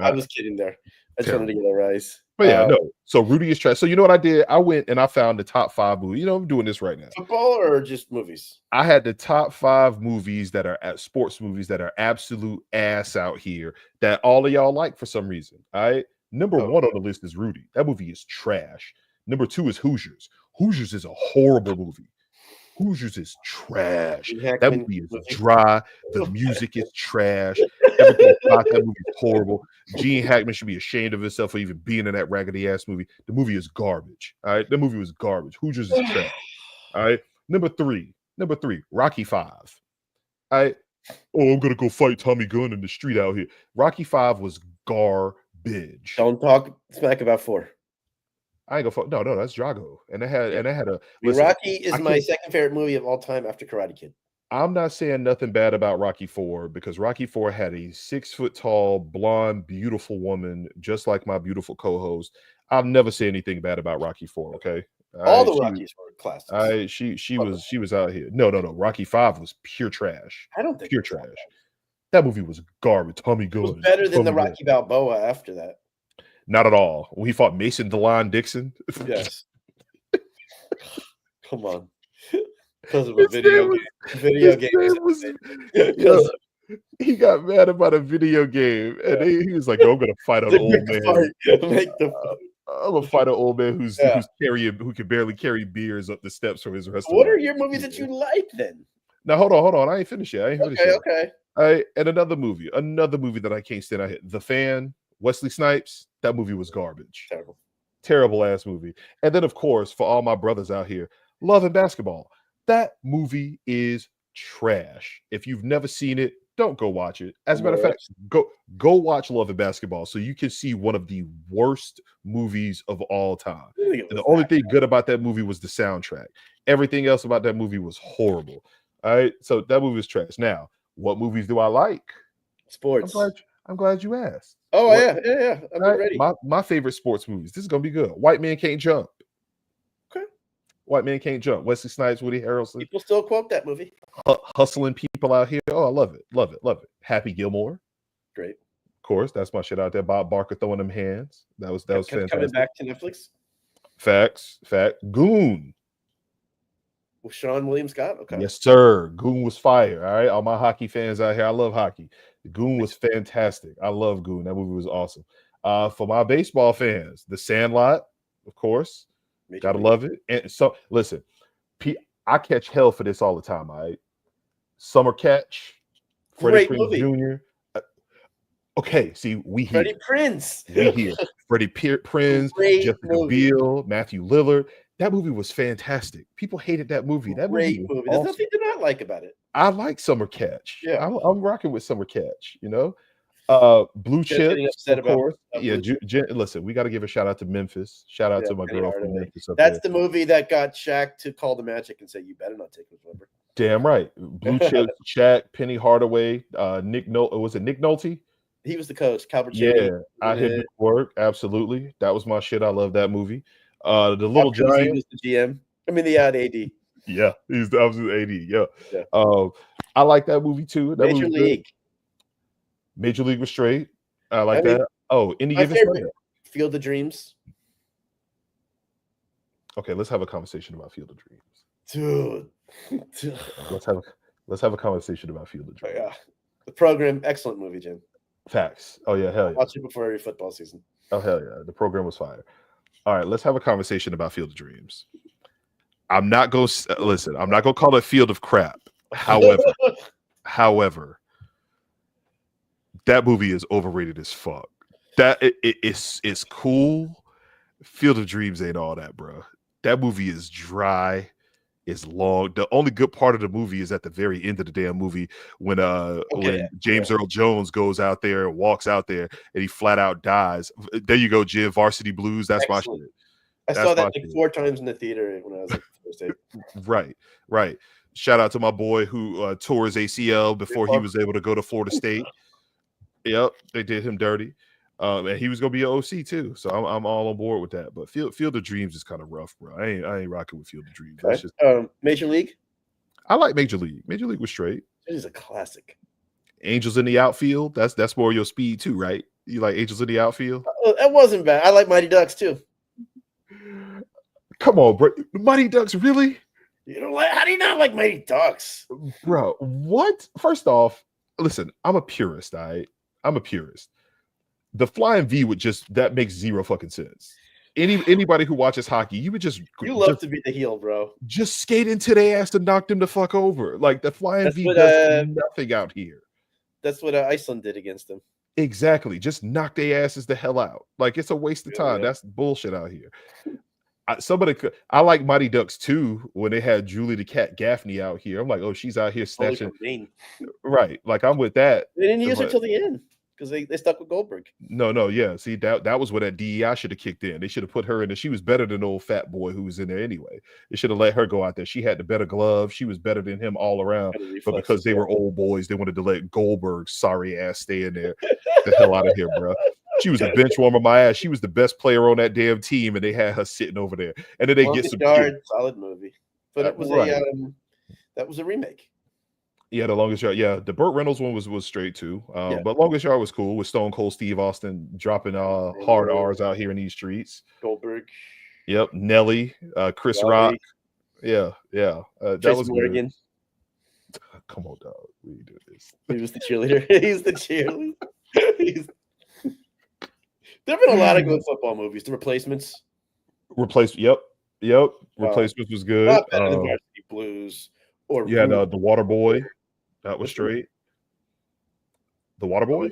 I was kidding there. I just wanted to get a rise. But yeah, no. So Rudy is trash. So you know what I did? I went and I found the top 5 movies. You know, I'm doing this right now. Football or just movies? I had the top 5 movies that are sports movies that are absolute ass out here that all of y'all like for some reason. All right. Number 1 on the list is Rudy. That movie is trash. Number 2 is Hoosiers. Hoosiers is a horrible movie. Hoosiers is trash. That movie is dry. The music is trash. Everything about that movie is horrible. Gene Hackman should be ashamed of himself for even being in that raggedy ass movie. The movie is garbage. All right. The movie was garbage. Hoosiers is trash. All right. Number three, Rocky 5. All right. Oh, I'm gonna go fight Tommy Gunn in the street out here. Rocky 5 was garbage. Don't talk smack about 4. I ain't gonna no, that's Drago. And they had a Rocky is my second favorite movie of all time after Karate Kid. I'm not saying nothing bad about Rocky 4 because Rocky 4 had a 6 foot tall, blonde, beautiful woman, just like my beautiful co-host. I'll never say anything bad about Rocky 4, okay? All the Rockies were classics. She was out here. No. Rocky 5 was pure trash. I don't think pure trash. That movie was garbage. Tommy Gunn. It was better than the Rocky Balboa after that. Not at all. When he fought Mason DeLon Dixon. Yes. Come on. Because of a video game. He got mad about a video game, and he was like, "I'm gonna fight an old man. I'm gonna fight an old man who can barely carry beers up the steps from his restaurant." What are your movies that you like then? Now hold on. I ain't finished yet. Okay. All right, and another movie that I can't stand. I hit The Fan. Wesley Snipes. That movie was garbage. Terrible ass movie. And then, of course, for all my brothers out here, Love and Basketball. That movie is trash. If you've never seen it, don't go watch it. As a matter of fact, go watch Love and Basketball so you can see one of the worst movies of all time. And the only thing good about that movie was the soundtrack. Everything else about that movie was horrible. All right, so that movie was trash. Now, what movies do I like? Sports. I'm glad you asked. Oh, yeah. I'm ready. My favorite sports movies. This is gonna be good. White Man Can't Jump. Okay. White Man Can't Jump. Wesley Snipes, Woody Harrelson. People still quote that movie. Hustling people out here. Oh, I love it. Happy Gilmore. Great. Of course, that's my shit out there. Bob Barker throwing them hands. That was fantastic. Coming back to Netflix. Fact. Goon. With Sean William Scott. Okay. Yes, sir. Goon was fire. All right, all my hockey fans out here. I love hockey. Goon was fantastic. I love Goon. That movie was awesome. For my baseball fans, The Sandlot, of course, gotta love it. And so, listen, I catch hell for this all the time. All right, Summer Catch, Freddie Great Prinze movie. Jr. Okay, see, we Freddie here. Prinze. We here. Freddie Prinze, Great Jessica movie. Biel, Matthew Lillard. That movie was fantastic. People hated that movie. That movie Great was movie. There's awesome. nothing to not like about it. I like Summer Catch. Yeah. I'm rocking with Summer Catch. Blue Just getting Chips, upset of about course. Yeah, Blue Chips. listen, we got to give a shout out to Memphis. Shout out Yeah, to my Penny girl from Hardaway. Memphis up That's there. the movie that got Shaq to call the Magic and say, "You better not take his number." Damn right. Blue Chips, Shaq, Penny Hardaway, Nick Nolte. Was it Nick Nolte? He was the coach. Yeah, Calbertini. I hit the work. Absolutely. That was my shit. I love that movie. The Little Bob Cousy Giant. was the GM. I mean, the AD. Yeah, he's the opposite AD. Yeah. Yeah. I like that movie too. That Major movie League. Major League was straight. I like I mean, that. Oh, Any my Given favorite, Sunday. Field of Dreams. Okay, let's have a conversation about Field of Dude. Dreams. Let's have a conversation about Field of Dreams. Yeah. The program, excellent movie, Jim. Facts. Oh yeah, hell yeah. Watch it before every football season. Oh hell yeah. The program was fire. All right, let's have a conversation about Field of Dreams. I'm not going to listen. I'm not going to call it Field of Crap. However, that movie is overrated as fuck. That it's cool. Field of Dreams ain't all that, bro. That movie is dry. It's long. The only good part of the movie is at the very end of the damn movie when James Earl Jones goes out there, walks out there, and he flat out dies. There you go, Jim. Varsity Blues. That's Excellent. my shit. I saw that like 4 times in the theater when I was like first day. Right. Shout out to my boy who tore his ACL before he was able to go to Florida State. Yep, they did him dirty. And he was gonna be an OC too, so I'm all on board with that. But Field of Dreams is kind of rough, bro. I ain't rocking with Field of Dreams. Okay. That's just Major League. I like Major League. Major League was straight. It is a classic. Angels in the Outfield. That's more your speed too, right? You like Angels in the Outfield? That wasn't bad. I like Mighty Ducks too. Come on, bro. Mighty Ducks, really? You know, how do you not like Mighty Ducks, bro? What? First off, listen, I'm a purist. I'm a purist. The flying V that makes zero fucking sense. Anybody who watches hockey, you love to be the heel, bro. Just skate into their ass to knock them the fuck over. Like the flying V does nothing out here. That's what Iceland did against them. Exactly. Just knock their asses the hell out. Like it's a waste of time. Yeah. That's bullshit out here. I like Mighty Ducks too when they had Julie the Cat Gaffney out here. I'm like, oh, she's out here snatching. Right. Like I'm with that. They didn't use her till the end because they stuck with Goldberg. No, yeah. See, that was where that DEI should have kicked in. They should have put her in there. She was better than the old fat boy who was in there anyway. They should have let her go out there. She had the better glove. She was better than him all around. But because they were old boys, they wanted to let Goldberg's sorry ass stay in there. The hell out of here, bro. She was a bench warmer, my ass. She was the best player on that damn team, and they had her sitting over there. And then they get some solid movie, but it was that was a remake. Yeah, The Longest Yard. Yeah, the Burt Reynolds one was straight too. But Longest Yard was cool with Stone Cold Steve Austin dropping hard R's out here in these streets. Goldberg. Yep, Nelly, Chris Rock. Yeah. That was Morgan. Good. Come on, dog. We do this. He was the cheerleader. He's the cheerleader. There have been a lot of good football movies. The Replacements. Yep. Replacements was good. Not better than Varsity Blues. Or the Water Boy. That was straight. The Water Boy?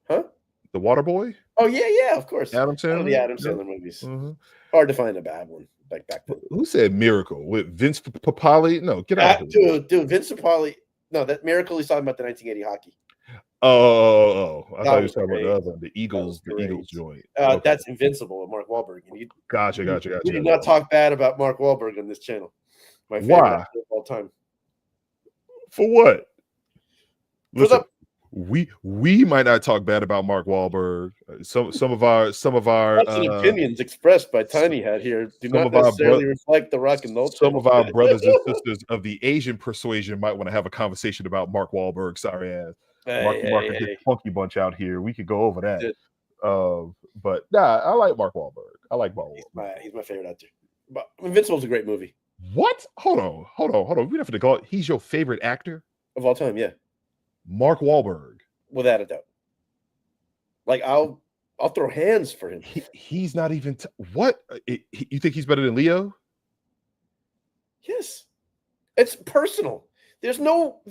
Huh? The Water Boy? Oh, yeah, of course. Adam Sandler? The Adam Sandler movies. Mm-hmm. Hard to find a bad one. Like back then. Who said Miracle? With Vince Papali? No, get out of here. Dude, Vince Papali. No, that Miracle he's talking about the 1980 hockey. Oh! I thought you were talking about the other one, the Eagles joint. Okay. That's Invincible with Mark Wahlberg. Gotcha. We do not talk bad about Mark Wahlberg on this channel. My favorite actor of all time. For what? Listen, we might not talk bad about Mark Wahlberg. Some of our opinions expressed by Tiny Hat here do not necessarily reflect the rock and roll. Some of our brothers and sisters of the Asian persuasion might want to have a conversation about Mark Wahlberg. Sorry ass. Mark and his funky bunch out here. We could go over that. But I like Mark Wahlberg. I like Mark Wahlberg. He's my favorite actor. But Invincible's a great movie. What? Hold on. We have to go. He's your favorite actor of all time, yeah. Mark Wahlberg, without a doubt. Like I'll throw hands for him. He's not even. What? You think he's better than Leo? Yes. It's personal. There's no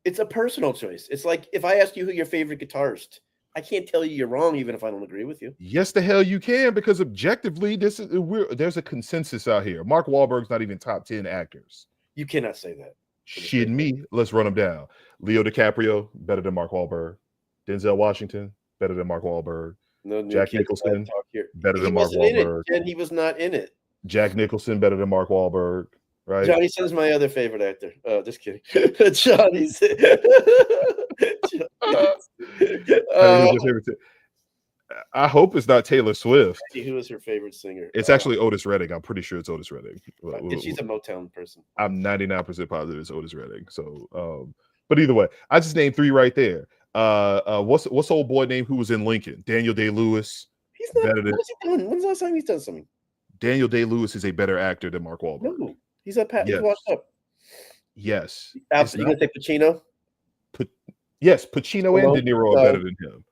it's a personal choice. It's like if I ask you who your favorite guitarist, I can't tell you you're wrong even if I don't agree with you. Yes, the hell you can, because objectively, there's a consensus out here. Mark Wahlberg's not even top 10 actors. You cannot say that. Shit me. Let's run them down. Leo DiCaprio, better than Mark Wahlberg. Denzel Washington, better than Mark Wahlberg. No new Jack kids Nicholson, talk here. better He than Mark wasn't in it, Wahlberg. and he was not in it. Jack Nicholson, better than Mark Wahlberg. Right? Johnny Sins my other favorite actor. Oh, just kidding. Johnny Sins. I hope it's not Taylor Swift. Who is her favorite singer? It's actually Otis Redding. I'm pretty sure it's Otis Redding. She's a Motown person. I'm 99% positive it's Otis Redding. So, but either way, I just named 3 right there. What's old boy name who was in Lincoln? Daniel Day-Lewis. He's not. What is he doing? When's the last time he's done something? Daniel Day-Lewis is a better actor than Mark Wahlberg. No, he's a He's washed up. Yes. You gonna say Pacino? Yes, Pacino and De Niro are better than him.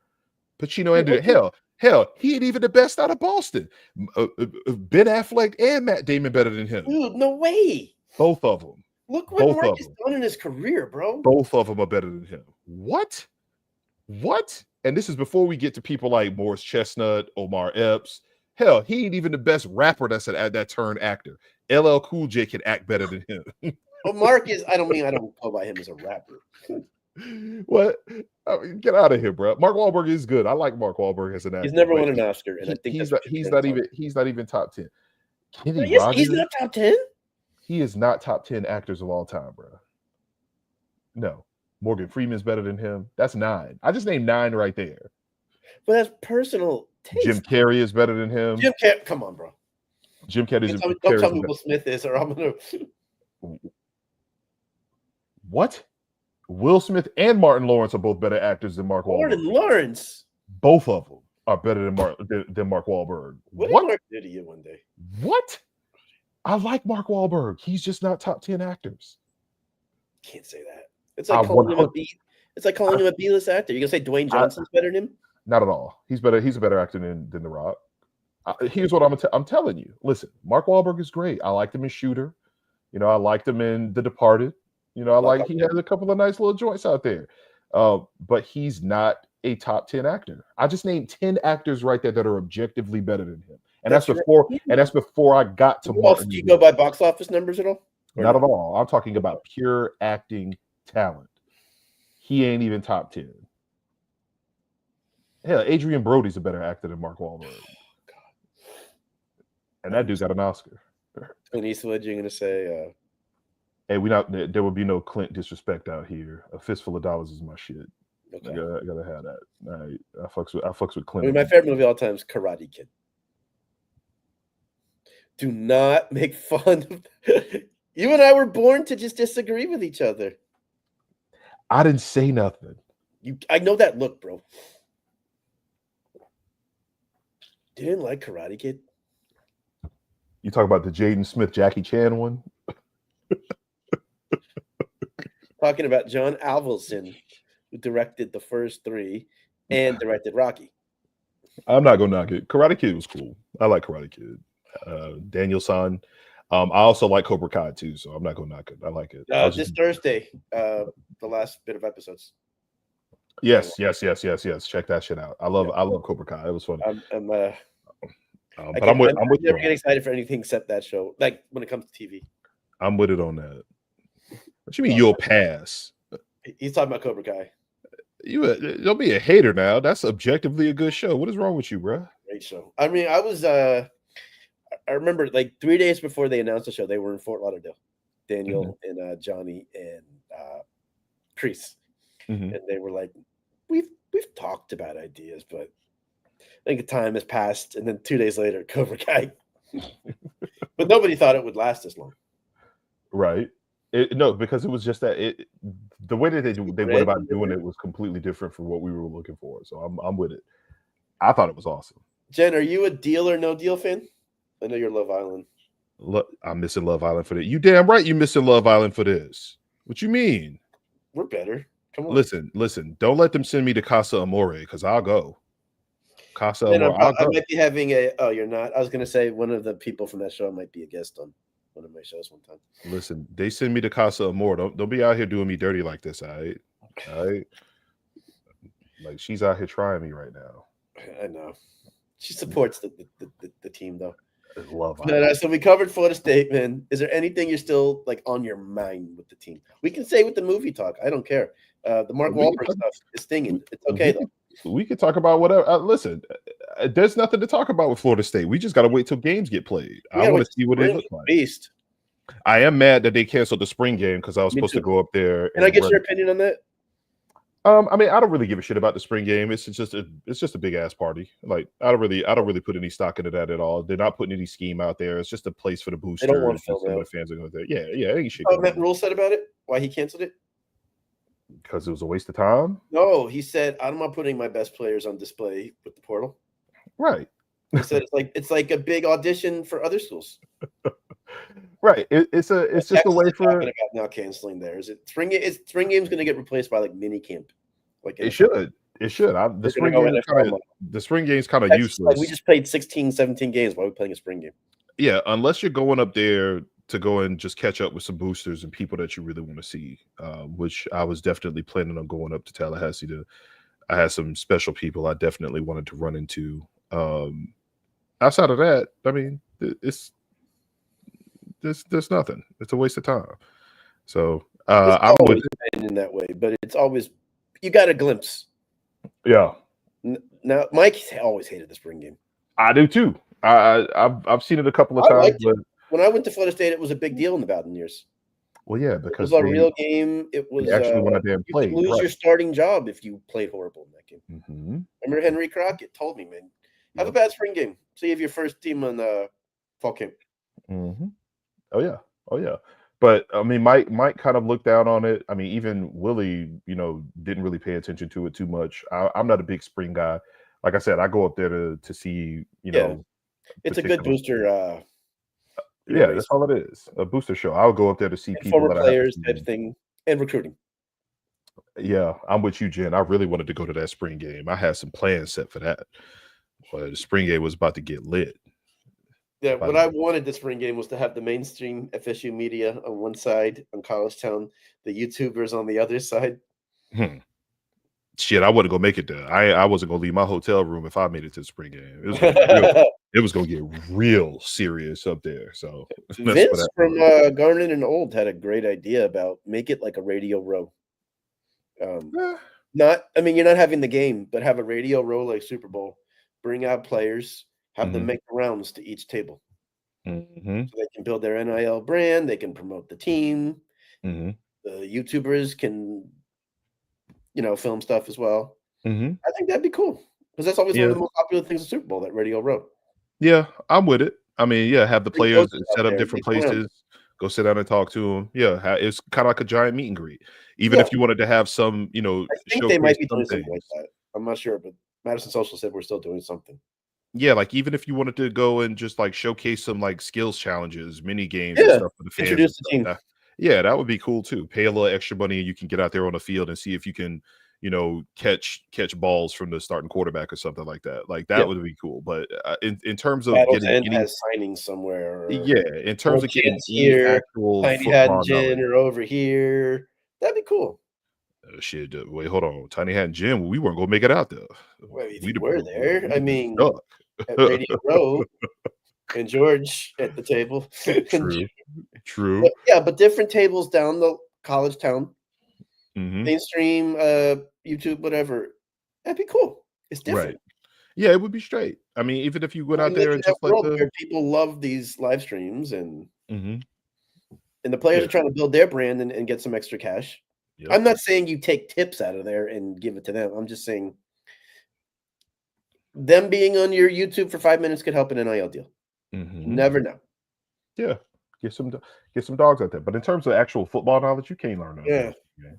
Pacino and De Niro. Hell, he ain't even the best out of Boston. Ben Affleck and Matt Damon better than him. Dude, no way. Both of them. Look what Mark has done in his career, bro. Both of them are better than him. What? And this is before we get to people like Morris Chestnut, Omar Epps. Hell, he ain't even the best rapper that turned actor. LL Cool J can act better than him. Well, Mark is. I don't go by him as a rapper. What? I mean, get out of here, bro. Mark Wahlberg is good. I like Mark Wahlberg as an actor. He's never won an Oscar, and I think he's not even top 10. He's not top 10. He is not top 10 actors of all time, bro. No, Morgan Freeman's better than him. That's 9. I just named 9 right there. But that's personal taste. Jim Carrey is better than him. Come on, bro. Jim Carrey. Don't tell me Will Smith is, or I'm gonna. What? Will Smith and Martin Lawrence are both better actors than Mark Wahlberg. Martin Lawrence. Both of them are better than Mark Wahlberg. What did Mark do to you one day? What? I like Mark Wahlberg. He's just not top 10 actors. Can't say that. It's like calling him a B. It's like calling him a B-list actor. You gonna say Dwayne Johnson's better than him? Not at all. He's better. He's a better actor than The Rock. Here's what I'm telling you. Listen, Mark Wahlberg is great. I liked him in Shooter. I liked him in The Departed. He has a couple of nice little joints out there. But he's not a top 10 actor. I just named 10 actors right there that are objectively better than him. And that's before I got to Martin. Do you go by box office numbers at all? Not at all. I'm talking about pure acting talent. He ain't even top 10. Hell, Adrian Brody's a better actor than Mark Wahlberg. And that dude got an Oscar. Clint Eastwood, you're gonna say hey, there will be no Clint disrespect out here. A fistful of dollars is my shit. Okay. I gotta have that. I fucks with Clint. My favorite movie of all time is Karate Kid. Do not make fun of you and I were born to just disagree with each other. I didn't say nothing. I know that look, bro. You didn't like Karate Kid? You talk about the Jaden Smith, Jackie Chan one? Talking about John Avildsen, who directed the first 3 and directed Rocky. I'm not gonna knock it. Karate Kid was cool. I like Karate Kid. Daniel San. I also like Cobra Kai too, so I'm not gonna knock it. I like it. This Thursday, the last bit of episodes. Yes. Check that shit out. I love Cobra Kai. It was fun. I'm with never get excited for anything except that show. Like when it comes to TV. I'm with it on that. What you mean you'll pass? He's talking about Cobra Kai. Don't be a hater now. That's objectively a good show. What is wrong with you, bro? Great show. I mean, I remember like 3 days before they announced the show, they were in Fort Lauderdale. Daniel and Johnny and Priest. And they were like, we've talked about ideas, but I think time has passed. And then 2 days later, Cobra Kai. But nobody thought it would last as long. Right. No, because it was just that the way that they went about doing it was completely different from what we were looking for. So I'm with it. I thought it was awesome. Jen, are you a Deal or No Deal fan? I know you're Love Island. I'm missing Love Island for this. You damn right you're missing Love Island for this. What you mean? We're better. Come on. Listen. Don't let them send me to Casa Amore because I'll go. Casa Amore. I might be having a. Oh, you're not. I was going to say one of the people from that show might be a guest on. one of my shows one time. Listen, they send me to Casa Amor. Don't be out here doing me dirty like this, all right? All right. Like she's out here trying me right now. I know. She supports the team though. I love But, Iowa. so we covered Florida State, man. Is there anything you're still like on your mind with the team? We can say with the movie talk. I don't care. The Mark We can Wahlberg talk- stuff is stinging. It's we okay can- though. We could talk about whatever. Listen, there's nothing to talk about with Florida State. We just got to wait till games get played. I want to see what they look like. Beast. I am mad that they canceled the spring game because I was supposed to go up there. Can I get your opinion on that? I mean, I don't really give a shit about the spring game. It's just a big ass party. Like I don't really put any stock into that at all. They're not putting any scheme out there. It's just a place for the boosters. They don't want to and film some of out. the fans are going there. Yeah, ain't shit. Matt Rule said about it. Why he canceled it? Because it was a waste of time. No, he said I'm not putting my best players on display with the portal. Right. He said it's like a big audition for other schools. Right. It's just a way for about now canceling theirs. Spring game's going to get replaced by like mini camp. Like it should. It should. The spring game's kind of useless. Like we just played 16, 17 games. Why are we playing a spring game? Yeah, unless you're going up there to go and just catch up with some boosters and people that you really want to see, which I was definitely planning on going up to Tallahassee to. I had some special people I definitely wanted to run into. Outside of that, I mean, there's nothing. It's a waste of time. So I'm with it in that way, but it's always you got a glimpse. Yeah. Now, Mike always hated the spring game. I do too. I've seen it a couple of times. But when I went to Florida State, it was a big deal in the Bowden years. Well, yeah, because it was a real game. It was actually want to damn play. You could lose your starting job if you played horrible in that game. Mm-hmm. Remember Henry Crockett told me, man, have a bad spring game. See if your first team on fall camp. Mm-hmm. Oh yeah. But I mean, Mike kind of looked down on it. I mean, even Willie, didn't really pay attention to it too much. I'm not a big spring guy. Like I said, I go up there to see, it's a good booster. Yeah, that's all it is. A booster show. I'll go up there to see people former players type thing and recruiting. Yeah, I'm with you, Jen. I really wanted to go to that spring game. I had some plans set for that. But the spring game was about to get lit. Yeah, what I wanted the spring game was to have the mainstream FSU media on one side, on College Town, the YouTubers on the other side. Shit, I wouldn't go make it there. I wasn't gonna leave my hotel room if I made it to the spring game. It was gonna get real serious up there. So Vince from Garnet and Old had a great idea about make it like a radio row. You're not having the game, but have a radio row like Super Bowl. Bring out players, have them make the rounds to each table. So they can build their NIL brand, they can promote the team. The YouTubers can, film stuff as well. I think that'd be cool because that's always one of the most popular things in Super Bowl, that radio row. Yeah, I'm with it. I mean, have the players set up different places, go sit down and talk to them. Yeah, it's kind of like a giant meet and greet. Even if you wanted to have some, I think they might be doing something like that. I'm not sure, but Madison Social said we're still doing something. Yeah, like even if you wanted to go and just like showcase some like skills challenges, mini games, and stuff for the fans. Introduce the team. That would be cool too. Pay a little extra money and you can get out there on the field and see if you can, catch balls from the starting quarterback or something like that. Like that would be cool. But in terms of getting any signing somewhere, in terms of getting here, actual Tiny Hat and Gin or over here, that'd be cool. Shit, wait, hold on. Tiny Hat and Jim, we weren't gonna make it out there. We were there. I mean, at Radio Row and George at the table. True. But different tables down the College Town, mainstream, YouTube, whatever. That'd be cool. It's different. Right. Yeah, it would be straight. I mean, even if you went out there and just like where people love these live streams and the players are trying to build their brand and get some extra cash. Yep. I'm not saying you take tips out of there and give it to them. I'm just saying them being on your YouTube for 5 minutes could help an NIL deal. Never know. Yeah, get some dogs out there. But in terms of actual football knowledge, you can't learn that. Yeah,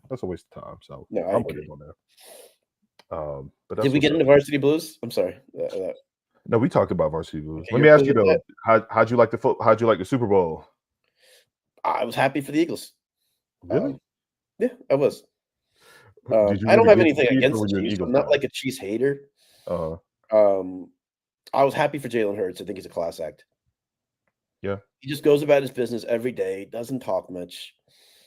that's a waste of time. So no, I'm with you on that. But did we get into Varsity Blues? I'm sorry. No, we talked about Varsity Blues. Let me ask you though, how'd you like the Super Bowl? I was happy for the Eagles. Really? Yeah, I was. I don't have anything against the Chiefs. I'm not like a Chiefs hater. I was happy for Jalen Hurts. I think he's a class act. Yeah. He just goes about his business every day, doesn't talk much,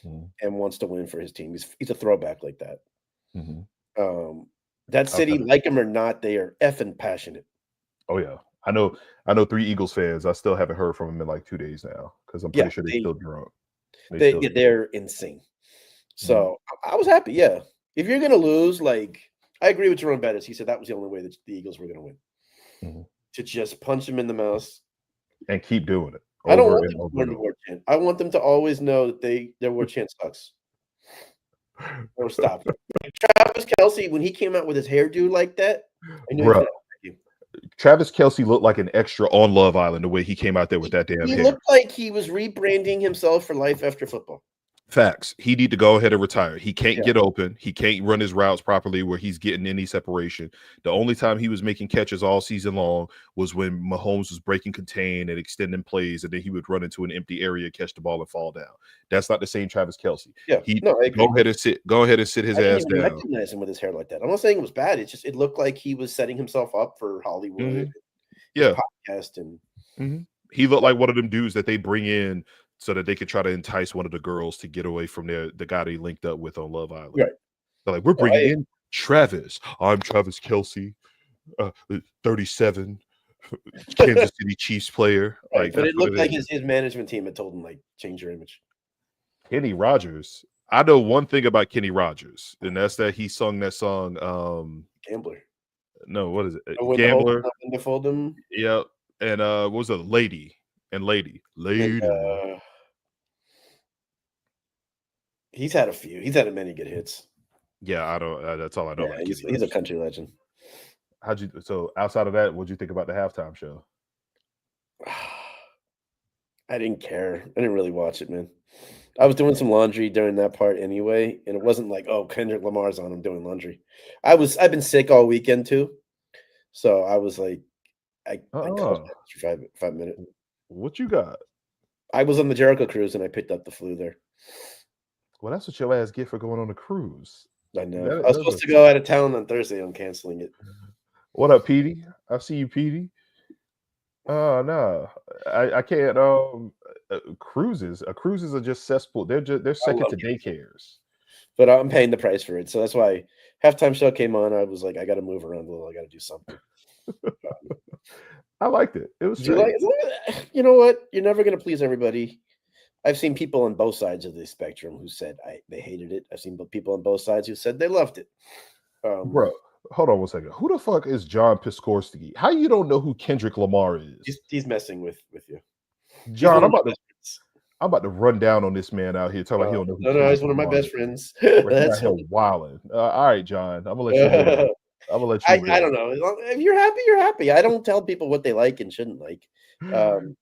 Mhm. and wants to win for his team. He's a throwback like that. Mhm. Um, that city, Okay. like him or not, they are effing passionate. Oh, yeah. I know 3 Eagles fans. I still haven't heard from them in, like, 2 days now because 'cause I'm Yeah, pretty sure they're still drunk. They they still yeah, they're insane. Mhm. So I was happy. Yeah, if you're gonna lose, like I agree with Jerome Bettis. He said that was the only way that the Eagles were gonna win, Mhm. to just punch him in the mouth. And keep doing it I don't over want and them to over learn and the over. war chant. I want them to always know that their war chant sucks. Or stop. Like Travis Kelce, when he came out with his hairdo like that, I knew he was Bruh, gonna attack you. Travis Kelce looked like an extra on Love Island the way he came out there with that damn He hair. looked like he was rebranding himself for life after football. Facts. He need to go ahead and retire. He can't Yeah, get open. He can't run his routes properly where he's getting any separation. The only time he was making catches all season long was when Mahomes was breaking contain and extending plays, and then he would run into an empty area, catch the ball, and fall down. That's not the same Travis Kelce. yeah. He No, I agree. go ahead and sit his I didn't ass even down. recognize him with his hair like that. I'm not saying it was bad. It's just it looked like he was setting himself up for Hollywood, Mhm. his Yeah. podcast, and Mhm. He looked yeah, like one of them dudes that they bring in so that they could try to entice one of the girls to get away from the guy they linked up with on Love Island. right. They're like, "We're No, bringing in Travis. I'm Travis Kelce, 37, Kansas City Chiefs player." right, Like, but that's it what looked it like is. his management team had told him, like, "Change your image." Kenny Rogers. I know one thing about Kenny Rogers, and that's that he sung that song, Gambler. no, what is it? Know when to hold 'em, Gambler. know when to fold 'em, Yep, and, what was it? Lady, and Lady. and, Lady. he's had a few. He's had many good hits. Yeah, I don't that's all I know Yeah, about Kenny he's a Rogers. country legend. How'd you so outside of that, what'd you think about the halftime show? I didn't care. I didn't really watch it, man. I was doing some laundry during that part anyway, and it wasn't like, "Oh, Kendrick Lamar's on, I'm doing laundry." I've been sick all weekend too, so I was like, I closed Uh-uh. my eyes for 5 minutes. What you got? I was on the Jericho cruise, and I picked up the flu there. Well, that's what your ass get for going on a cruise. I know. I That was that's supposed a to go out of town on Thursday, I'm canceling it. What up, Petey? I see you, Petey. No, I can't. Cruises are just cesspool. They're I second love to cruising, daycares. but I'm paying the price for it, so that's why halftime show came on, I was like, "I gotta move around a little, I gotta do something." I liked it. It was Do you like straight. you know what? You're never gonna please everybody. I've seen people on both sides of the spectrum who said they hated it. I've seen people on both sides who said they loved it. Bro, hold on one second. Who the fuck is John Piskorski? How you don't know who Kendrick Lamar is? He's messing with you. He's John, one of my best friends. I'm about to run down on this man out here talking about he don't know who No, Kendrick he's one of my Lamar best is. friends. Bro, he out That's here funny. wilding. All right, John. I'm gonna let you live. I'm gonna let you I live. don't know. As long if you're happy, you're happy. I don't tell people what they like and shouldn't like. Um,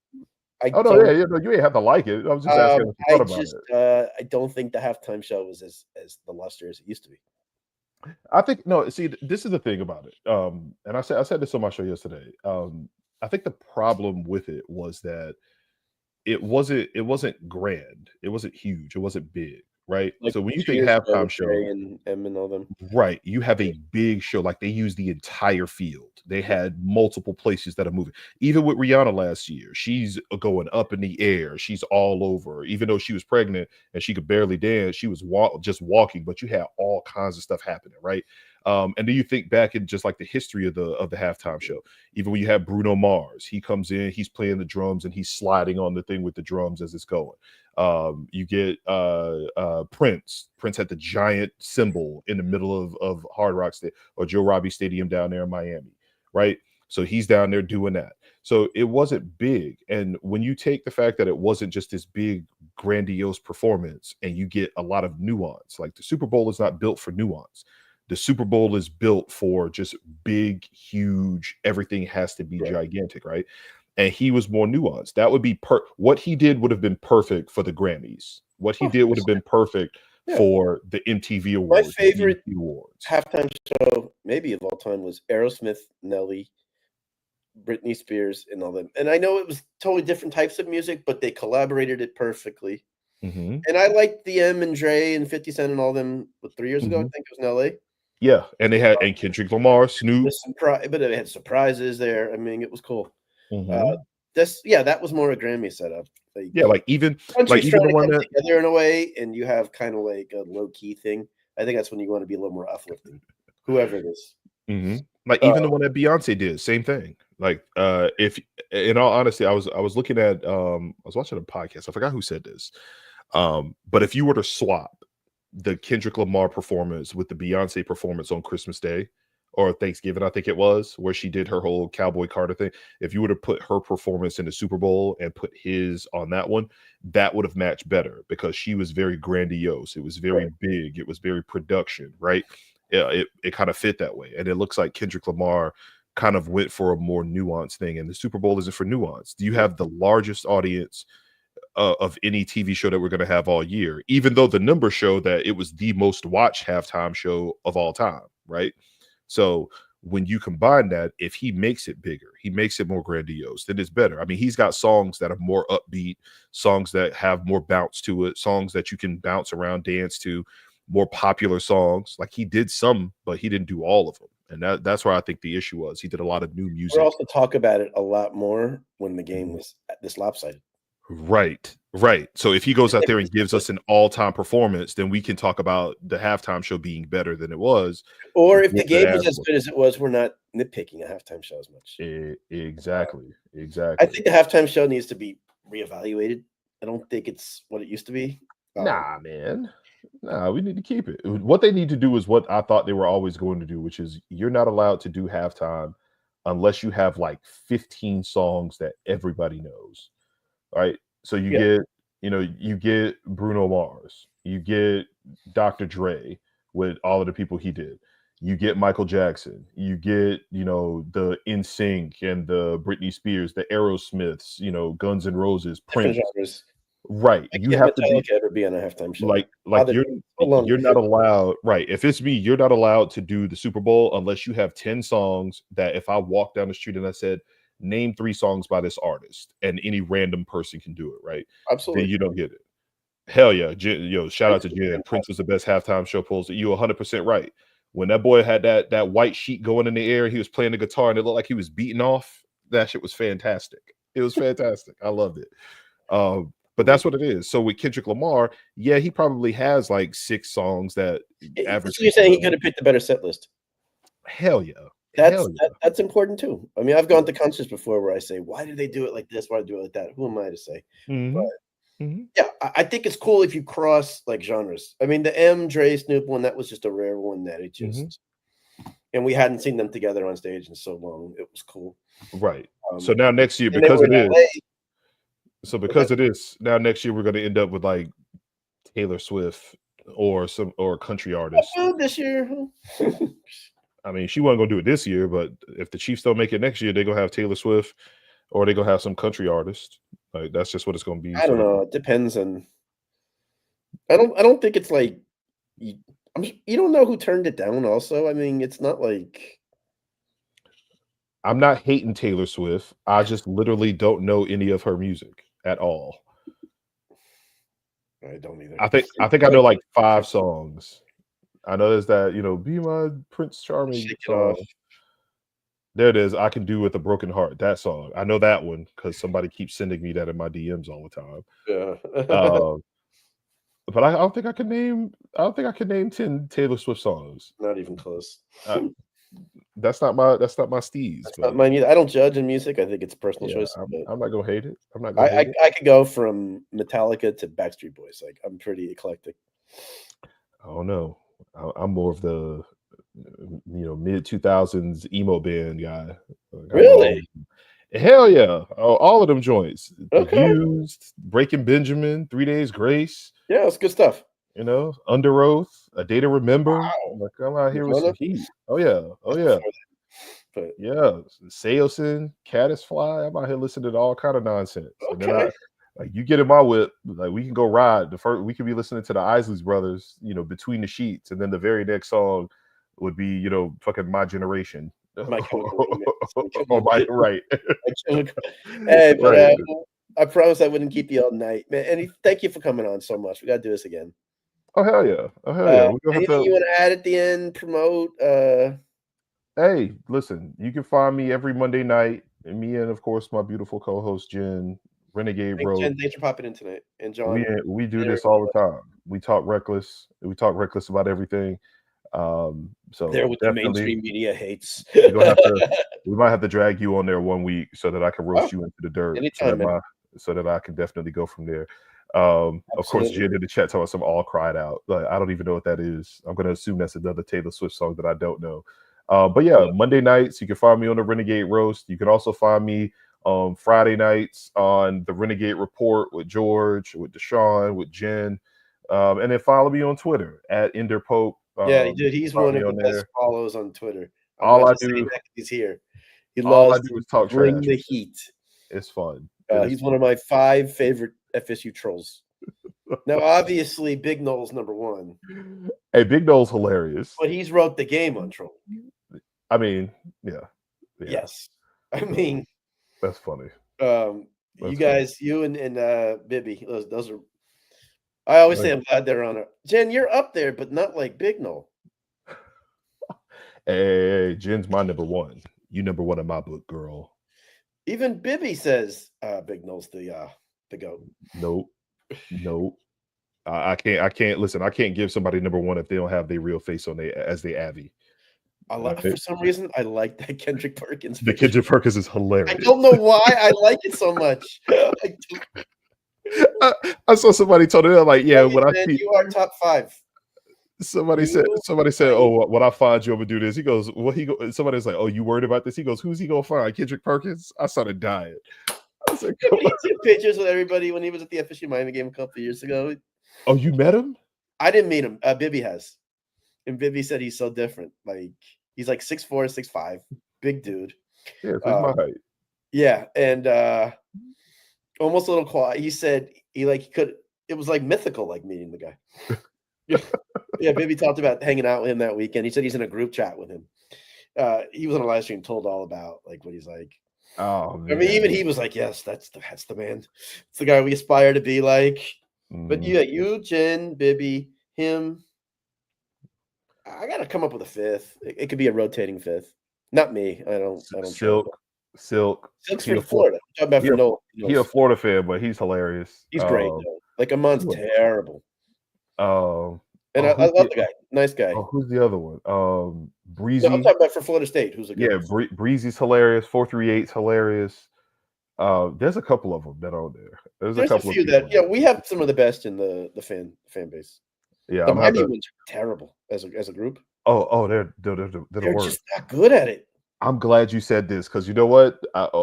I Oh no, yeah, don't. yeah, no, you ain't have to like it. I was just asking what you thought about it. I don't think the halftime show was as the luster as it used to be. I think no, see, this is the thing about it. And I said this on my show yesterday. I think the problem with it was that it wasn't grand. It wasn't huge. It wasn't big, right? Like So when you 2 think years ago halftime with show, Trey and Em and all them. right, you have Yeah, a big show, like, they use the entire field. They yeah, had multiple places that are moving. Even with Rihanna last year, she's, going up in the air, she's all over. Even though she was pregnant and she could barely dance, she was just walking, but you had all kinds of stuff happening, right? And then you think back in just, like, the history of the halftime show. Even when you have Bruno Mars, he comes in, he's playing the drums, and he's sliding on the thing with the drums as it's going. You get Prince. Prince had the giant symbol in the middle of Hard Rock State or Joe Robbie Stadium down there in Miami, right? So he's down there doing that. So it wasn't big. And when you take the fact that it wasn't just this big, grandiose performance and you get a lot of nuance, like the Super Bowl is not built for nuance. The Super Bowl is built for just big, huge, everything has to be right. gigantic, right? And he was more nuanced. That would be what he did would have been perfect for the Grammys. What he Oh, did would have been perfect yeah. for the MTV My Awards, the favorite BET Awards. halftime show, maybe of all time, was Aerosmith, Nelly, Britney Spears, and all them. And I know it was totally different types of music, but they collaborated it perfectly. Mhm, And I liked the M and Dre and 50 Cent and all them, what, 3 years ago, I mhm. think it was in LA. Yeah, and they had and Kendrick Lamar, Snoop. But it had surprises there. I mean, it was cool. Uh, Mhm. that was more a Grammy setup. Yeah, like even Country's trying the to one come that together in a way, and you have kind of like a low key thing. I think that's when you want to be a little more uplifting, whoever it is. like even the one that Beyonce did, same thing. Like if in all honesty, I was looking at I was watching a podcast. I forgot who said this. But if you were to swap the Kendrick Lamar performance with the Beyonce performance on Christmas Day or Thanksgiving, I think it was, where she did her whole Cowboy Carter thing. If you were to put her performance in the Super Bowl and put his on that one, that would have matched better because she was very grandiose. It was very Right. big. It was very production, right? Yeah, it kind of fit that way. And it looks like Kendrick Lamar kind of went for a more nuanced thing. And the Super Bowl isn't for nuance. You have the largest audience of any TV show that we're going to have all year, even though the numbers show that it was the most watched halftime show of all time, right? So when you combine that, if he makes it bigger, he makes it more grandiose, then it's better. I mean, he's got songs that are more upbeat, songs that have more bounce to it, songs that you can bounce around, dance to, more popular songs. Like he did some, but he didn't do all of them. And that's where I think the issue was. He did a lot of new We'll music. also talk about it a lot more when the game was this lopsided. Right, right. So if he goes out there and gives us an all-time performance, then we can talk about the halftime show being better than it was. Or if the with game was that as good as it was, we're not nitpicking a halftime show as much. exactly, I exactly. think the halftime show needs to be reevaluated. I don't think it's what it used to be. Nah, man. Nah, we need to keep it. What they need to do is what I thought they were always going to do, which is you're not allowed to do halftime unless you have like 15 songs that everybody knows. Right? So you Yeah, get, you get Bruno Mars, you get Dr. Dre with all of the people he did. You get Michael Jackson, you get, the NSYNC and the Britney Spears, the Aerosmiths, Guns N' Roses, different Prince. genres. Right. I You can't have to be Metallica ever be on a halftime show. like Bothered me so long. you're not allowed, right? If it's me, you're not allowed to do the Super Bowl unless you have 10 songs that if I walk down the street and I said, name 3 songs by this artist, and any random person can do it, right? Then Absolutely. you don't get it. Hell yeah. Shout out Prince to was Jen. Prince fantastic. was the best halftime show poster. You 100% right. When that boy had that white sheet going in the air, he was playing the guitar and it looked like he was beating off. That shit was fantastic. It was fantastic. I loved it. But that's what it is. So with Kendrick Lamar, yeah, he probably has like 6 songs that average So you're people saying he know. could have picked a better set list? Hell yeah. That's Hell yeah. that's important too. I mean, I've gone to concerts before where I say, "Why did they do it like this? Why did they do it like that?" Who am I to say? But Mhm. Mhm. yeah, I think it's cool if you cross like genres. I mean, the M Dre Snoop one, that was just a rare one that it Mhm. just, and we hadn't seen them together on stage in so long. It was cool. Right. So Um, now next year, and they because were it in is, LA. so But that, because it is, now next year we're gonna end up with like Taylor Swift or a country artist. this year. Huh? I mean, she wasn't gonna do it this year, but if the Chiefs don't make it next year, they're gonna have Taylor Swift or they're gonna have some country artist. Like that's just what it's gonna be. I don't So know. It depends on. I don't think it's like you. You don't know who turned it down. Also, I mean, it's not like I'm not hating Taylor Swift. I just literally don't know any of her music at all. I don't either. I think I know like 5 songs. I know there's that, "Be My Prince Charming" Shake it off. song. There it is, "I Can Do With a Broken Heart," that song. I know that one because somebody keeps sending me that in my DMs all the time. Yeah. Um, but I don't think I can name 10 Taylor Swift songs. Not even close. Uh, that's not my steez, That's not but mine either. I don't judge in music. I think it's a personal yeah, choice. But I'm not gonna hate it. I'm not I, gonna I hate it. I could go from Metallica to Backstreet Boys. Like I'm pretty eclectic. I don't know. I'm more of the, mid 2000s emo band guy. Like I know all Really? of them. Hell yeah. All of them joints. The Okay. Used, Breaking Benjamin, 3 Days Grace, Yeah, it's good stuff. Under Oath, A Day to Remember. Wow. Like I'm out here with some Nirvana? heat. Oh yeah. Oh That's yeah. before that. Yeah. Saosin, Caddisfly. I'm out here listening to all kind of nonsense. But And then okay. like you get in my whip, like we can go ride. We could be listening to the Isleys Brothers, between the sheets, and then the very next song would be, fucking My Generation. My Chemical Romance. My Or Chemical, right. my chemical. Hey, but Right. I promise I wouldn't keep you all night, man. And thank you for coming on so much. We got to do this again. Oh hell yeah. Oh hell yeah. We're gonna have Anything you to. want to add at the end? Promote? Hey, listen, you can find me every Monday night And me and of course my beautiful co-host Jen, Renegade Thanks, Road. Jen. Thanks for popping in tonight. And John. We do And this everybody all the else. time. We talk reckless. We talk reckless about everything. There So what the definitely mainstream media hates. we're gonna have to. We might have to drag you on there 1 week so that I can Oh, roast you into the dirt, anytime, man. so that I can definitely go from there. Of course, Absolutely. Jen in the chat talking about some all cried out. Like I don't even know what that is. I'm gonna assume that's another Taylor Swift song that I don't know. But yeah, Yeah. Monday nights you can find me on the Renegade Roast. You can also find me Friday nights on the Renegade Report with George, with Deshaun, with Jen, and then follow me on Twitter at Ender Pope. Yeah, You dude, can he's find one me of the on best there. follows on Twitter. I'm All not I just saying do, that 'cause he's here. He all I loves do to is talk bring trash. the heat. It's fun. It is He's fun. one of my 5 favorite FSU trolls. Now, obviously, Big Noel's number 1, Hey, Big Noel's hilarious. but he's wrote the game on trolling. I mean, yeah, Yes. I So, mean, that's funny. you That's funny. guys, you and Bibby, those are I always say Like, I'm glad they're on it. Jen, you're up there, but not like Big Noel. hey, Jen's my number one. You number one in my book, girl. Even Bibby says Big Noel's the GOAT. Nope, nope. I can't. I can't listen. I can't give somebody number one if they don't have their real face on they as they Abby. For some reason, I like that Kendrick Perkins The picture. Kendrick Perkins is I hilarious. don't know why I like it so much. I saw somebody told it like, yeah, when I Man, see you are top 5. somebody said, You oh, might when I find you, I'm gonna do this. He goes, what he go? Somebody's like, oh, you worried about this? He goes, who's he gonna find? Kendrick Perkins? I started dying. I said, Yeah, come but he on. took pictures with everybody when he was at the FSU Miami game a couple years ago. Oh, you met him? I didn't meet him. Bibby has. And Bibby said he's so different. Like he's like 6'4", 6'5", big dude. Yeah, so he's my height. Yeah, and almost a little quiet. He said he could. It was like mythical, like meeting the guy. Yeah, Bibby talked about hanging out with him that weekend. He said he's in a group chat with him. He was on a live stream, told all about like what he's like. Oh I mean, even man. he was like, "Yes, that's the man. It's the guy we aspire to be like." But Mhm. yeah, you, Jen, Bibby, him. I gotta come up with a 5th. It could be a rotating 5th. Not me. I don't troll. Silk. Silk's He a from Flor- Florida. I'm talking about he for a, Noel. he a Florida fan, but he's hilarious. He's great though. Like Amon's terrible, and I Who's love the guy. Nice guy. who's the other one? No, I'm Breezy. talking about for Florida State. Who's a good Yeah, one? Breezy's hilarious. 438's hilarious. There's a couple of them that are on there. There's a There's a couple of few people. that we have some of the best in the fan base. Yeah, The I'm gonna have Miami to. ones are terrible as a group. They're the They're worst. just not good at it. I'm glad you said this because you know what?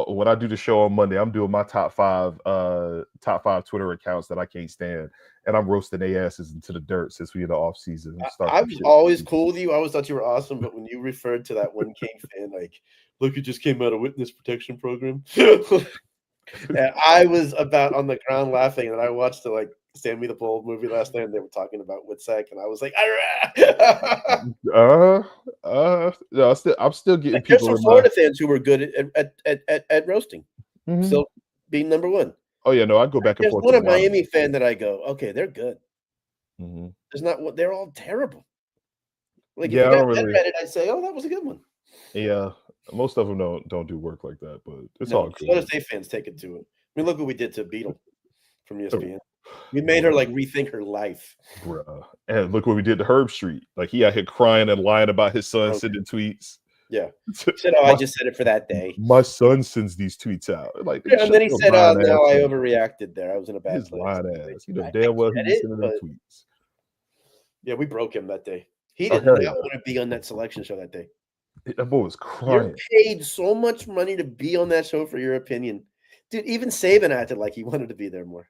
When I do the show on Monday, I'm doing my top five Twitter accounts that I can't stand, and I'm roasting their asses into the dirt since we in the off season. I was always cool with you. I always thought you were awesome, but when you referred to that one King fan, like, look, you just came out of witness protection program. And I was about on the ground laughing, and I watched the Stand Me the Pole movie last night, and they were talking about Witsec, and I was like, No, I'm still getting there's some people in my. Florida fans who were good at roasting, Mhm. still being number 1. Oh yeah, no, I go back and There's forth one with a a lot of Miami fan that I go, okay, they're good. them. There's not what they're all terrible. Like if Yeah, you I got don't that really. Reddit, I'd say, oh, that was a good one. Yeah, most of them don't do work like that, but it's No, all Florida good. State fans take it to it. I mean, look what we did to Beetle from Oh, ESPN. We made her rethink her life. bruh. And look what we did to Herb Street. Like he out here crying and lying about his son Okay. sending tweets. Yeah. He said, oh, I just said it for that day. My son sends these tweets out. Like, Yeah, and then he said, oh, no, I up. overreacted there. I was in a bad His place. lying Like, ass. You know I damn well he get was it, sending them but tweets. yeah, we broke him that day. He Oh, did hell not yeah. want to be on that selection show that day. That boy was You're crying. paid so much money to be on that show for your opinion. Dude, even Saban acted like he wanted to be there more.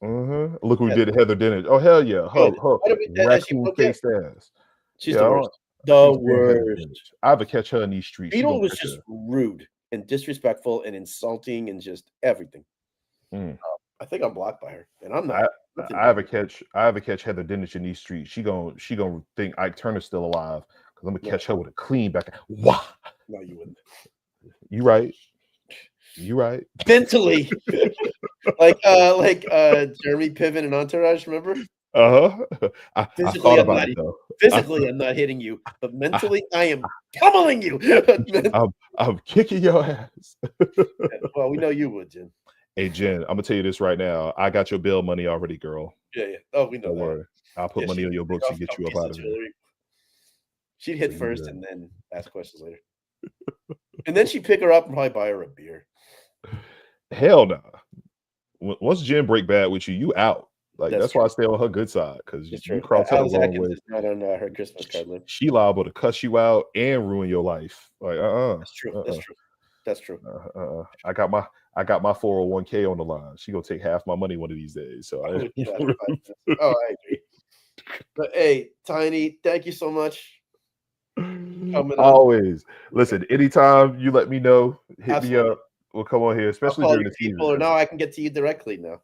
Look what we Yeah. did to Heather Dinich. Oh, hell yeah. Good. She Raccoon broke it. faced ass. She's Yeah, the worst. I The can't stand Heather worst. Dinich. I have a catch her in these streets. She Beetle gonna was catch just her. rude and disrespectful and insulting and just everything. I think I'm blocked by her, and I'm not. I have a catch Heather Dinich in these streets. She gonna think Ike Turner's still alive because I'm gonna catch her with a clean back. Wah! No, you wouldn't. You right. You right. Mentally, like Jeremy Piven and Entourage. Remember? I Physically, thought I'm about not. it though. Physically, I'm not hitting you, but I, mentally, I am pummeling you. I'm kicking your ass. Well, we know you would, Jen. Hey Jen, I'm gonna tell you this right now. I got your bail money already, girl. Yeah, yeah. Oh, we know Don't that. worry. I'll put Yeah, money she'd on your take books off and a get couple you up pieces out of of here. jewelry. She'd So hit you first good. and then ask questions later. And then she'd pick her up and probably buy her a beer. Hell no. Once Jen break bad with you, you out. Like That's that's why I true. stay on her good side because That's you true. cross her the Alice wrong Atkins way. is not on her Christmas card list. She liable to cuss you out and ruin your life. Like That's true. That's uh true. That's true. I got my 401k on the line. She gonna take half my money one of these days. So Oh, gosh, oh, I agree. But hey, Tiny, thank you so much for coming on. always listen. Anytime you let me know, hit me Absolutely. up. We'll come on here, I'll especially call during your the people, season. or now I can get to you directly now.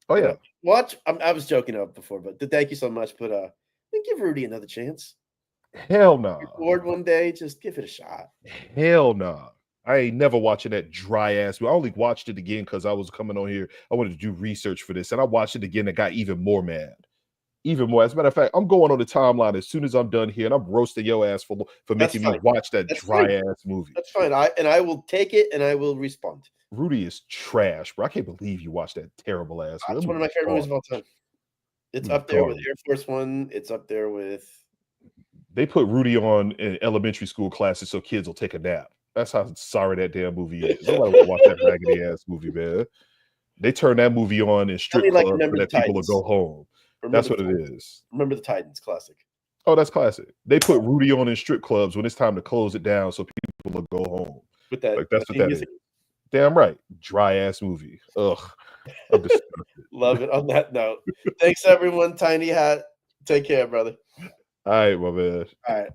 Oh yeah, Watch. I was joking up before, but thank you so much. But give Rudy another chance. hell You're no, bored one day, just give it a shot. hell no. I ain't never watching that dry ass. I only watched it again because I was coming on here. I wanted to do research for this, and I watched it again and got even more mad. Even more. As a matter of fact, I'm going on the timeline as soon as I'm done here, and I'm roasting your ass for That's making me fine. watch that That's dry fine. ass movie. That's fine. I will take it and I will respond. Rudy is trash, bro. I can't believe you watched that terrible ass movie. It's one of my favorite movies of all time. It's up there with Garbage. Air Force One. It's up there with. They put Rudy on in elementary school classes so kids will take a nap. That's how sorry that damn movie is. Nobody want to watch that raggedy ass movie, man. They turn that movie on in strip clubs so Remember the that people will Titans. go home. Remember That's the what it Titans. is. Remember the Titans. Classic. Oh, that's classic. They put Rudy on in strip clubs when it's time to close it down so people will go home. With that, Like that's what that is. music. Damn right. Dry ass movie. Ugh. I'm disgusted. Love it. On that note, thanks everyone. Tiny Hat. Take care, brother. All right, my man. All right.